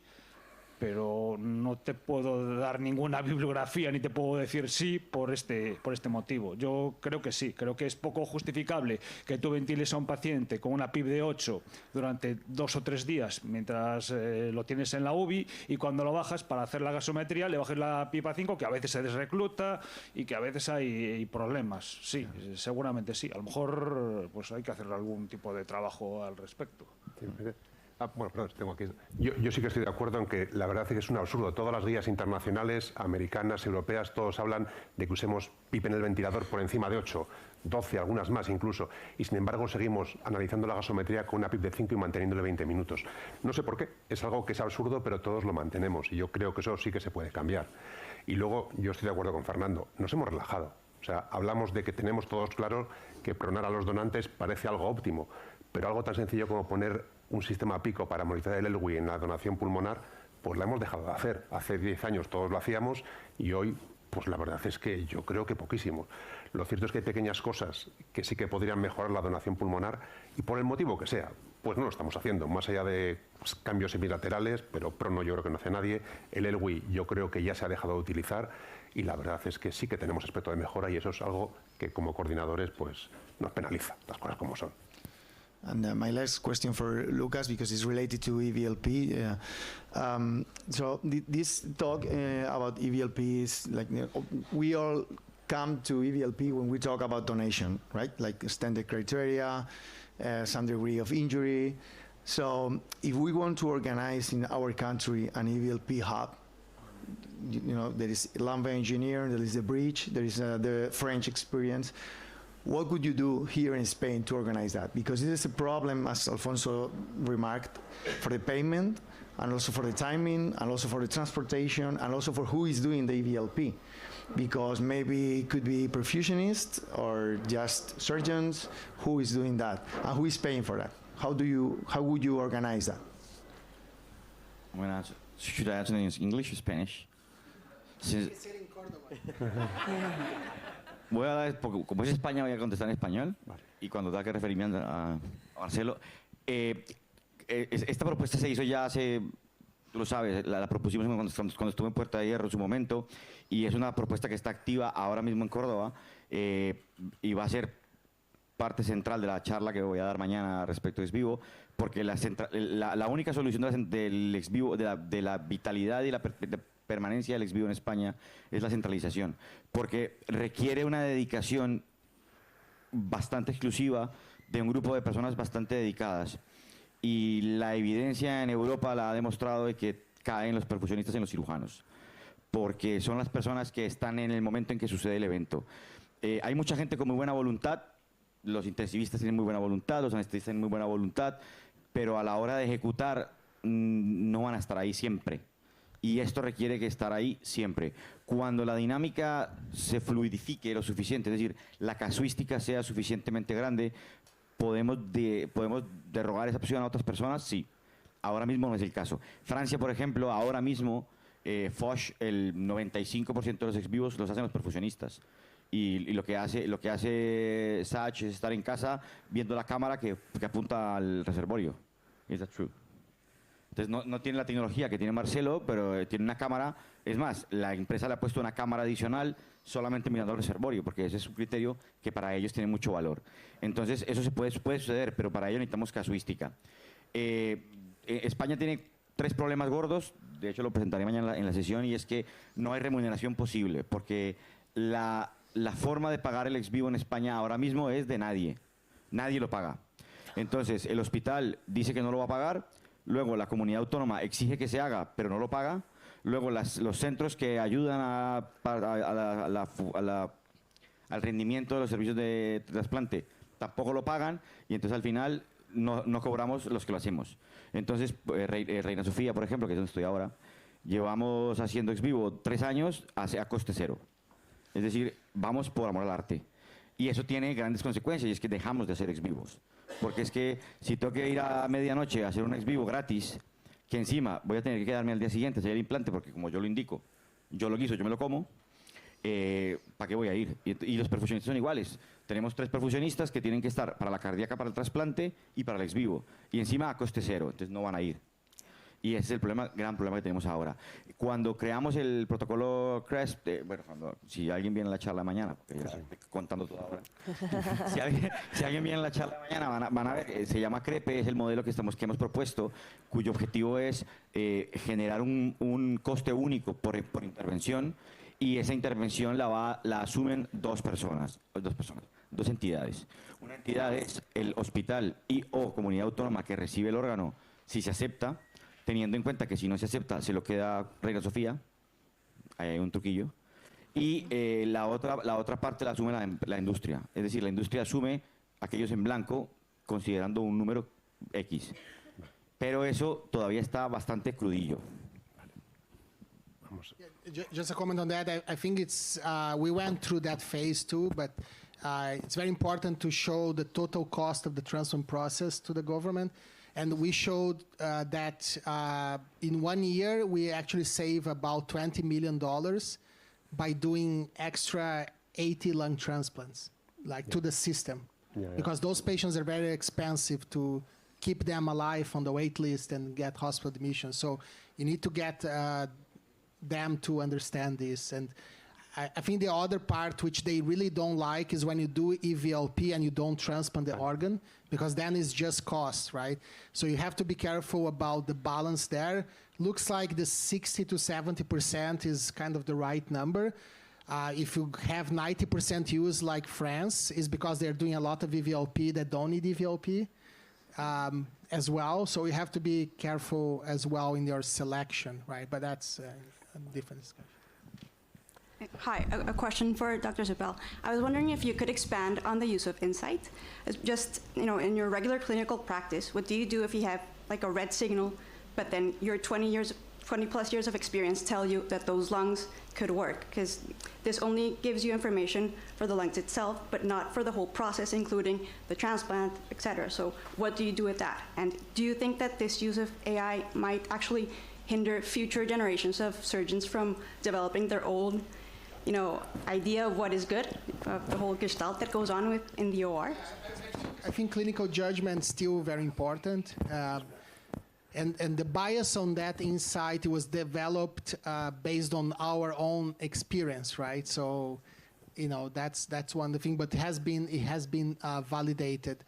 E: pero no te puedo dar ninguna bibliografía ni te puedo decir sí por este motivo. Yo creo que sí, creo que es poco justificable que tú ventiles a un paciente con una PIP de 8 durante 2 o 3 días mientras lo tienes en la UBI, y cuando lo bajas para hacer la gasometría le bajes la PIP a 5, que a veces se desrecluta y que a veces hay problemas. Sí, seguramente sí. A lo mejor pues hay que hacer algún tipo de trabajo al respecto.
B: Bueno, perdón, tengo aquí. Yo sí que estoy de acuerdo en que la verdad es que es un absurdo. Todas las guías internacionales, americanas, europeas, todos hablan de que usemos PIP en el ventilador por encima de 8, 12, algunas más incluso. Y sin embargo seguimos analizando la gasometría con una PIP de 5 y manteniéndole 20 minutos. No sé por qué, es algo que es absurdo, pero todos lo mantenemos. Y yo creo que eso sí que se puede cambiar. Y luego, yo estoy de acuerdo con Fernando, nos hemos relajado. O sea, hablamos de que tenemos todos claro que pronar a los donantes parece algo óptimo, pero algo tan sencillo como poner un sistema pico para monitorear el ELWI en la donación pulmonar, pues la hemos dejado de hacer. Hace 10 años todos lo hacíamos y hoy, pues la verdad es que yo creo que poquísimo. Lo cierto es que hay pequeñas cosas que sí que podrían mejorar la donación pulmonar y por el motivo que sea, pues no lo estamos haciendo. Más allá de cambios semilaterales, pero prono yo creo que no hace nadie. El ELWI yo creo que ya se ha dejado de utilizar y la verdad es que sí que tenemos aspecto de mejora y eso es algo que como coordinadores pues nos penaliza, las cosas como son.
C: And my last question for Lucas, because it's related to EVLP. This talk about EVLP is like, we all come to EVLP when we talk about donation, right? Like standard criteria, some degree of injury. So if we want to organize in our country an EVLP hub, you know, there is Lambda Engineer, there is the bridge, there is the French experience. What would you do here in Spain to organize that? Because it is a problem, as Alfonso remarked, for the payment, and also for the timing, and also for the transportation, and also for who is doing the EVLP. Because maybe it could be perfusionists or just surgeons. Who is doing that? And who is paying for that? How would you organize that?
D: Bueno, should I answer in English or Spanish? Voy a dar, como es España, voy a contestar en español. Vale. Y cuando tenga que referirme a Marcelo. Esta propuesta se hizo ya hace, tú lo sabes, la propusimos cuando estuve en Puerta de Hierro en su momento, y es una propuesta que está activa ahora mismo en Córdoba, y va a ser parte central de la charla que voy a dar mañana respecto a ex vivo, porque la única solución del ex vivo, de la vitalidad y la permanencia del ex vivo en España es la centralización, porque requiere una dedicación bastante exclusiva de un grupo de personas bastante dedicadas, y la evidencia en Europa la ha demostrado de que caen los perfusionistas en los cirujanos, porque son las personas que están en el momento en que sucede el evento. Hay mucha gente con muy buena voluntad, los intensivistas tienen muy buena voluntad, los anestesistas tienen muy buena voluntad, pero a la hora de ejecutar no van a estar ahí siempre. Y esto requiere que estar ahí siempre. Cuando la dinámica se fluidifique lo suficiente, es decir, la casuística sea suficientemente grande, ¿podemos derogar esa opción a otras personas? Sí. Ahora mismo no es el caso. Francia, por ejemplo, ahora mismo, Foch, el 95% de los ex vivos los hacen los perfusionistas. Y lo que hace Sach es estar en casa viendo la cámara que apunta al reservorio. Is that true? Entonces no tiene la tecnología que tiene Marcelo, pero tiene una cámara. Es más, la empresa le ha puesto una cámara adicional solamente mirando al reservorio, porque ese es un criterio que para ellos tiene mucho valor. Entonces eso puede suceder, pero para ello necesitamos casuística. España tiene 3 problemas gordos, de hecho lo presentaré mañana en la sesión, y es que no hay remuneración posible, porque la forma de pagar el ex vivo en España ahora mismo es de nadie. Nadie lo paga. Entonces, el hospital dice que no lo va a pagar, luego la comunidad autónoma exige que se haga, pero no lo paga, luego los centros que ayudan al rendimiento de los servicios de trasplante tampoco lo pagan, y entonces al final no cobramos los que lo hacemos. Entonces, Reina Sofía, por ejemplo, que es donde estoy ahora, llevamos haciendo ex vivo 3 años a coste cero. Es decir, vamos por amor al arte. Y eso tiene grandes consecuencias, y es que dejamos de hacer ex vivos. Porque es que si tengo que ir a medianoche a hacer un ex vivo gratis, que encima voy a tener que quedarme al día siguiente a hacer el implante, porque como yo lo indico, yo lo guiso, yo me lo como, ¿para qué voy a ir? Y los perfusionistas son iguales. Tenemos 3 perfusionistas que tienen que estar para la cardíaca, para el trasplante y para el ex vivo. Y encima a coste cero, entonces no van a ir. Y ese es el gran problema que tenemos ahora. Cuando creamos el protocolo CRESP, si alguien viene a la charla mañana, porque ya estoy contando todo ahora, si alguien viene a la charla mañana, van a ver, se llama CREPE, es el modelo que hemos propuesto, cuyo objetivo es generar un coste único por intervención, y esa intervención la asumen dos entidades. Una entidad es el hospital y o comunidad autónoma que recibe el órgano, si se acepta, teniendo en cuenta que si no se acepta, se lo queda Reina Sofía, ahí hay un truquillo, y la otra parte la asume la industria, es decir, la industria asume aquellos en blanco, considerando un número X, pero eso todavía está bastante crudillo.
F: Just a comment on that. I think it's we went through that phase too, but it's very important to show the total cost of the transplant process to the government. And we showed that in 1 year, we actually save about $20 million by doing extra 80 lung transplants, to the system. Because those patients are very expensive to keep them alive on the wait list and get hospital admission. So you need to get them to understand this. And I think the other part which they really don't like is when you do EVLP and you don't transplant the organ, because then it's just cost, right? So you have to be careful about the balance there. Looks like the 60 to 70% is kind of the right number. If you have 90% use like France, is because they're doing a lot of EVLP that don't need EVLP as well. So you have to be careful as well in your selection, right? But that's a different discussion.
H: Hi, a question for Dr. Zippel. I was wondering if you could expand on the use of insight. Just, in your regular clinical practice, what do you do if you have like a red signal, but then your 20 plus years of experience tell you that those lungs could work? Because this only gives you information for the lungs itself, but not for the whole process, including the transplant, et cetera. So what do you do with that? And do you think that this use of AI might actually hinder future generations of surgeons from developing their own idea of what is good, of the whole gestalt that goes on in the OR?
F: I think clinical judgment is still very important. And the bias on that insight was developed based on our own experience, right? So, that's one thing, but it has been validated.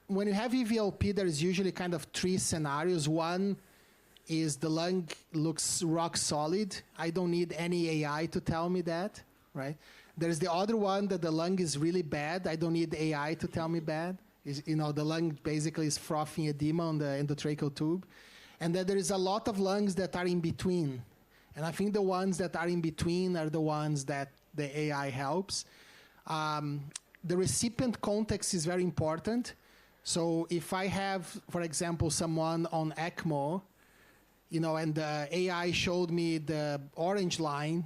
F: When you have EVLP, there's usually kind of 3 scenarios. One is the lung looks rock solid. I don't need any AI to tell me that, right? There's the other one that the lung is really bad. I don't need AI to tell me bad. The lung basically is frothing edema on the endotracheal tube. And then there is a lot of lungs that are in between. And I think the ones that are in between are the ones that the AI helps. The recipient context is very important. So if I have, for example, someone on ECMO, and the AI showed me the orange line,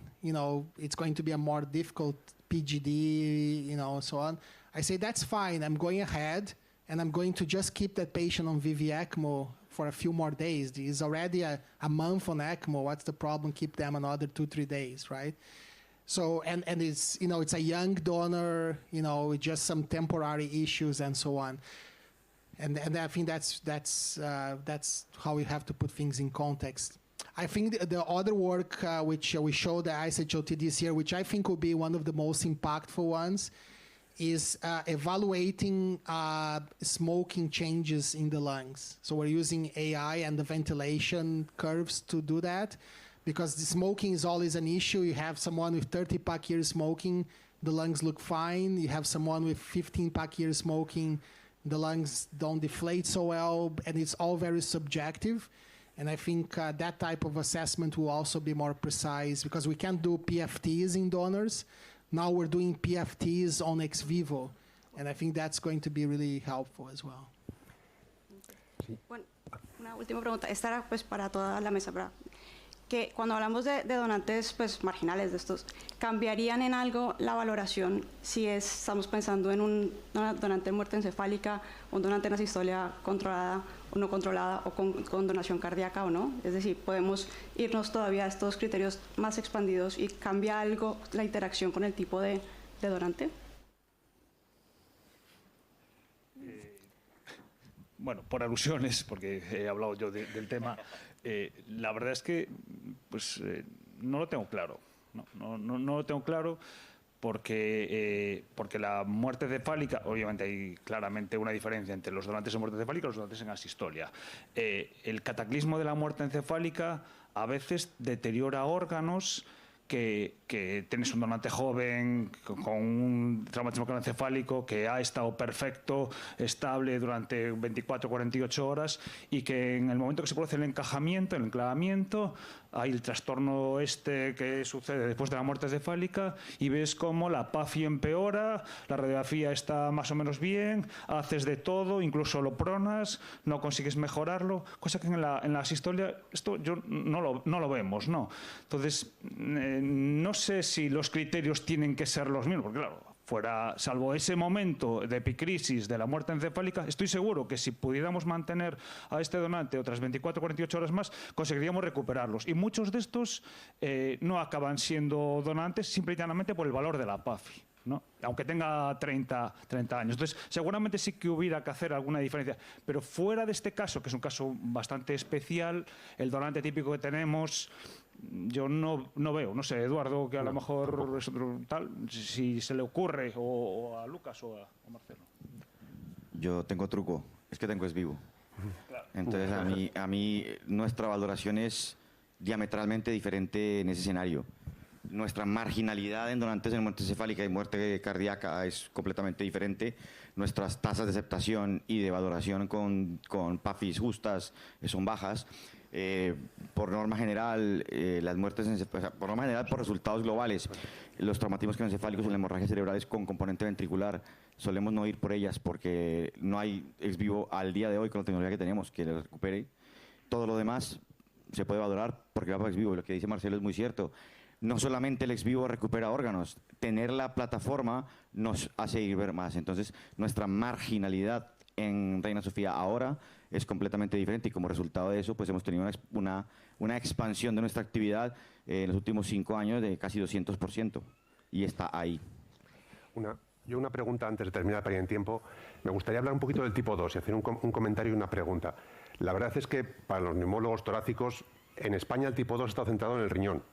F: it's going to be a more difficult PGD, so on. I say, that's fine. I'm going ahead, and I'm going to just keep that patient on VV-ECMO for a few more days. He's already a month on ECMO. What's the problem? Keep them another 2-3 days, right? So, and it's, it's a young donor, with just some temporary issues and so on. And I think that's how we have to put things in context. I think the other work which we showed the ISHLT this year, which I think will be one of the most impactful ones, is evaluating smoking changes in the lungs. So we're using AI and the ventilation curves to do that, because the smoking is always an issue. You have someone with 30-pack years smoking, the lungs look fine. You have someone with 15-pack years smoking, the lungs don't deflate so well, and it's all very subjective. And I think that type of assessment will also be more precise, because we can't do PFTs in donors. Now we're doing PFTs on ex vivo, and I think that's going to be really helpful as well.
H: Bueno, una última pregunta. Esta era pues para toda la mesa, ¿verdad? Que cuando hablamos de donantes pues marginales de estos, ¿cambiarían en algo la valoración si estamos pensando en un donante de muerte encefálica, un donante en asistolia controlada o no controlada, o con donación cardíaca o no? Es decir, ¿podemos irnos todavía a estos criterios más expandidos y cambia algo la interacción con el tipo de donante?
E: Bueno, por alusiones, porque he hablado yo del tema, la verdad es que pues, no lo tengo claro. No lo tengo claro porque la muerte cefálica, obviamente hay claramente una diferencia entre los donantes en muerte cefálica y los donantes en asistolia. El cataclismo de la muerte encefálica a veces deteriora órganos que tienes un donante joven con un traumatismo craneoencefálico que ha estado perfecto, estable durante 24 o 48 horas, y que en el momento que se produce el encajamiento, el enclavamiento, hay el trastorno que sucede después de la muerte cefálica, y ves cómo la PAFI empeora, la radiografía está más o menos bien, haces de todo, incluso lo pronas, no consigues mejorarlo, cosa que en la asistolia esto yo no lo vemos, ¿no? Entonces, no sé si los criterios tienen que ser los mismos, porque claro, salvo ese momento de epicrisis de la muerte encefálica, estoy seguro que si pudiéramos mantener a este donante otras 24 o 48 horas más, conseguiríamos recuperarlos. Y muchos de estos no acaban siendo donantes simple y llanamente por el valor de la PAFI, ¿no? Aunque tenga 30 años. Entonces, seguramente sí que hubiera que hacer alguna diferencia. Pero fuera de este caso, que es un caso bastante especial, el donante típico que tenemos, yo no veo, no sé, Eduardo, que a lo mejor es tal, si se le ocurre, o a Lucas o a Marcelo.
D: Yo tengo truco, es que tengo ex vivo. Entonces a mí nuestra valoración es diametralmente diferente en ese escenario. Nuestra marginalidad en donantes en muerte encefálica y muerte cardíaca es completamente diferente. Nuestras tasas de aceptación y de valoración con PAFIs justas son bajas. Por norma general, las muertes, por norma general, por resultados globales, los traumatismos craneoencefálicos y las hemorragias cerebrales con componente ventricular, solemos no ir por ellas porque no hay ex vivo al día de hoy con la tecnología que tenemos que le recupere. Todo lo demás se puede valorar porque va para ex vivo. Lo que dice Marcelo es muy cierto. No solamente el ex vivo recupera órganos, tener la plataforma nos hace ir ver más. Entonces, nuestra marginalidad en Reina Sofía ahora es completamente diferente, y como resultado de eso pues hemos tenido una expansión de nuestra actividad en los últimos 5 años de casi 200%, y está ahí.
B: Yo una pregunta antes de terminar para ir en tiempo. Me gustaría hablar un poquito del tipo 2 y hacer un comentario y una pregunta. La verdad es que para los neumólogos torácicos en España el tipo 2 está centrado en el riñón.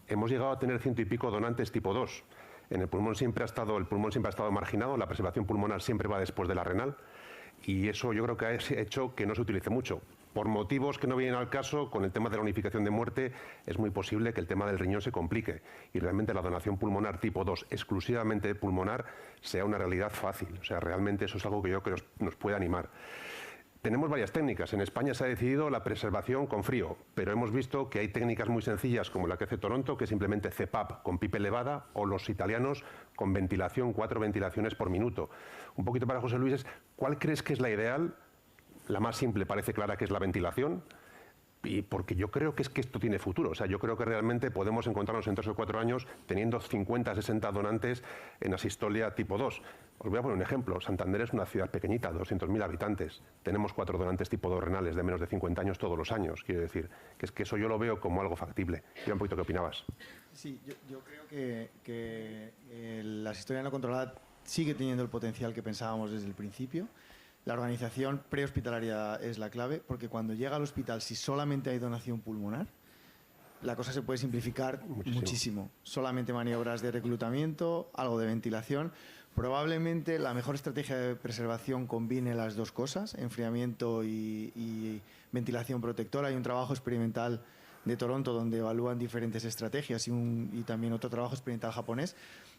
B: Hemos llegado a tener 100 y pico donantes tipo 2. En el pulmón siempre ha estado marginado, la preservación pulmonar siempre va después de la renal, y eso yo creo que ha hecho que no se utilice mucho. Por motivos que no vienen al caso, con el tema de la unificación de muerte, es muy posible que el tema del riñón se complique y realmente la donación pulmonar tipo 2, exclusivamente pulmonar, sea una realidad fácil. O sea, realmente eso es algo que yo creo que nos puede animar. Tenemos varias técnicas. En España se ha decidido la preservación con frío, pero hemos visto que hay técnicas muy sencillas como la que hace Toronto, que es simplemente CPAP con PIP elevada, o los italianos con ventilación, 4 ventilaciones por minuto. Un poquito para José Luis, ¿cuál crees que es la ideal? La más simple parece clara que es la ventilación, y porque yo creo que esto tiene futuro. O sea, yo creo que realmente podemos encontrarnos en 3 o 4 años teniendo 50, 60 donantes en asistolia tipo 2. Os voy a poner un ejemplo. Santander es una ciudad pequeñita, 200.000 habitantes. Tenemos 4 donantes tipo 2 renales de menos de 50 años todos los años. Quiero decir, que es que eso yo lo veo como algo factible. Yo un poquito, ¿qué opinabas?
C: Sí, yo creo que la asistolia no controlada sigue teniendo el potencial que pensábamos desde el principio. La organización prehospitalaria es la clave, porque cuando llega al hospital, si solamente hay donación pulmonar, la cosa se puede simplificar muchísimo. Solamente maniobras de reclutamiento, algo de ventilación, Probablemente la mejor estrategia de preservación combine las dos cosas, enfriamiento y ventilación protectora. Hay un trabajo experimental de Toronto donde evalúan diferentes estrategias y también otro trabajo experimental japonés,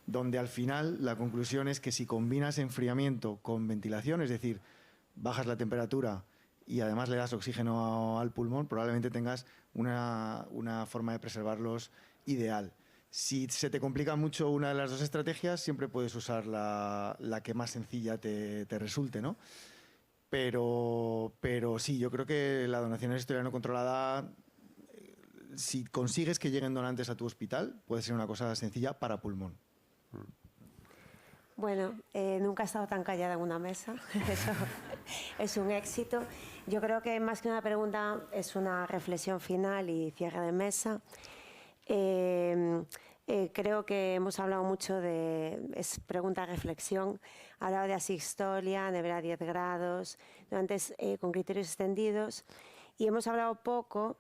C: donde al final la conclusión es que si combinas enfriamiento con ventilación, es decir, bajas la temperatura y además le das oxígeno al pulmón, probablemente tengas una forma de preservarlos ideal. Si se te complica mucho una de las dos estrategias, siempre puedes usar la que más sencilla te resulte, ¿no? Pero sí, yo creo que la donación historia no controlada, si consigues que lleguen donantes a tu hospital, puede ser una cosa sencilla para pulmón.
A: Bueno, nunca he estado tan callada en una mesa. Eso es un éxito. Yo creo que más que una pregunta es una reflexión final y cierre de mesa. Creo que hemos hablado mucho es pregunta-reflexión. Ha hablado de asistolia, nevera a 10 grados, donantes con criterios extendidos. Y hemos hablado poco,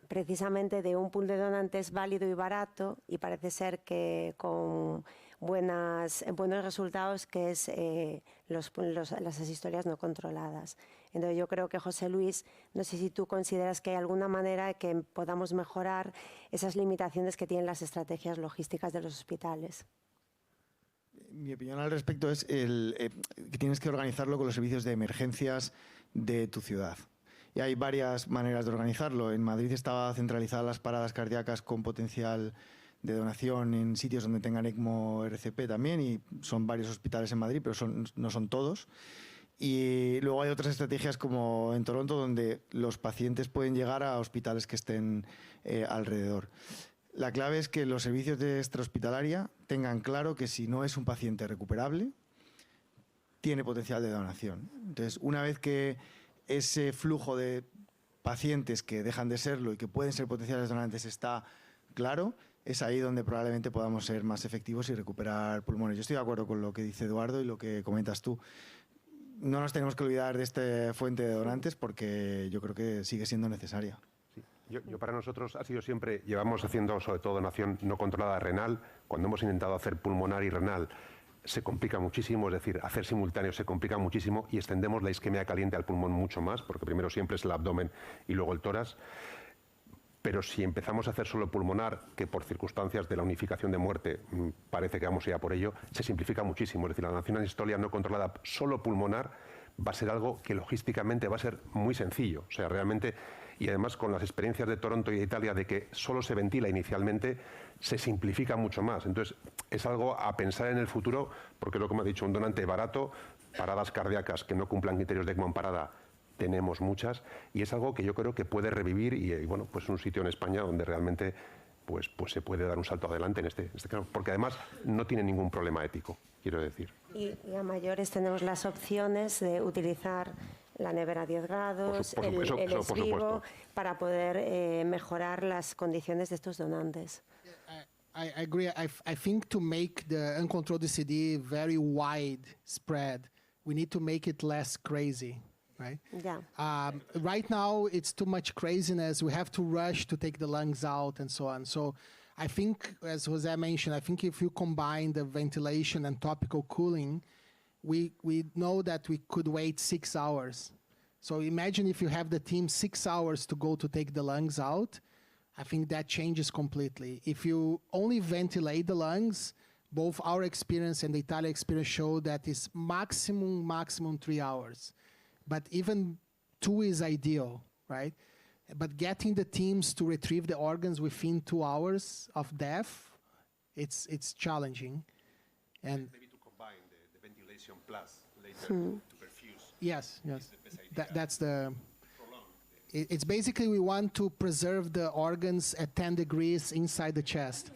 A: precisamente, de un pool de donantes válido y barato, y parece ser que con buenos resultados, que es las asistorias no controladas. Entonces yo creo que, José Luis, no sé si tú consideras que hay alguna manera de que podamos mejorar esas limitaciones que tienen las estrategias logísticas de los hospitales.
C: Mi opinión al respecto es que tienes que organizarlo con los servicios de emergencias de tu ciudad. Y hay varias maneras de organizarlo. En Madrid estaba centralizadas las paradas cardíacas con potencial de donación en sitios donde tengan ECMO RCP también, y son varios hospitales en Madrid, pero no son todos. Y luego hay otras estrategias como en Toronto, donde los pacientes pueden llegar a hospitales que estén alrededor. La clave es que los servicios de extrahospitalaria tengan claro que si no es un paciente recuperable, tiene potencial de donación. Entonces, una vez que ese flujo de pacientes que dejan de serlo y que pueden ser potenciales donantes está claro, es ahí donde probablemente podamos ser más efectivos y recuperar pulmones. Yo estoy de acuerdo con lo que dice Eduardo y lo que comentas tú. No nos tenemos que olvidar de esta fuente de donantes porque yo creo que sigue siendo necesaria.
B: Sí. Yo para nosotros ha sido siempre, llevamos haciendo sobre todo donación no controlada renal. Cuando hemos intentado hacer pulmonar y renal se complica muchísimo, es decir, hacer simultáneo se complica muchísimo y extendemos la isquemia caliente al pulmón mucho más, porque primero siempre es el abdomen y luego el tórax. Pero si empezamos a hacer solo pulmonar, que por circunstancias de la unificación de muerte parece que vamos a ir a por ello, se simplifica muchísimo. Es decir, la donación asistolia no controlada solo pulmonar va a ser algo que logísticamente va a ser muy sencillo. O sea, realmente, y además con las experiencias de Toronto y de Italia de que solo se ventila inicialmente, se simplifica mucho más. Entonces, es algo a pensar en el futuro, porque lo que me ha dicho, un donante barato, paradas cardíacas que no cumplan criterios de ECMO en parada, tenemos muchas, y es algo que yo creo que puede revivir y bueno, pues un sitio en España donde realmente pues se puede dar un salto adelante en este caso, porque además no tiene ningún problema ético, quiero decir.
A: Y a mayores tenemos las opciones de utilizar la nevera a 10 grados, el ex vivo, para poder mejorar las condiciones de estos donantes.
F: I agree. I think to make the uncontrolled DCD very widespread, we need to make it less crazy. Right?
A: Yeah.
F: Right now, it's too much craziness. We have to rush to take the lungs out and so on. So I think, as Jose mentioned, I think if you combine the ventilation and topical cooling, we know that we could wait 6 hours. So imagine if you have the team 6 hours to go to take the lungs out. I think that changes completely. If you only ventilate the lungs, both our experience and the Italian experience show that it's maximum 3 hours. But even 2 is ideal, right? But getting the teams to retrieve the organs within 2 hours of death, it's challenging. And
B: maybe to combine the ventilation plus later to perfuse.
F: Yes. That's the. It's basically we want to preserve the organs at 10 degrees inside the chest.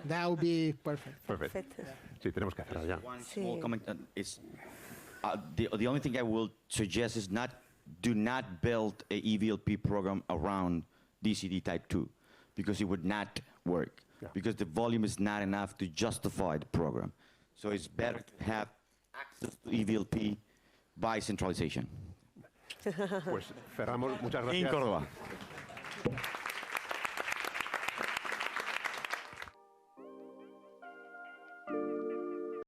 F: That would be perfect.
B: Perfecto. Sí, tenemos que hacerlo ya.
D: One small comment is. The only thing I will suggest is do not build a EVLP program around DCD type 2, because it would not work, because the volume is not enough to justify the program. So it's better to have access to EVLP by centralization.
B: Pues cerramos. Muchas gracias.
D: En Córdoba.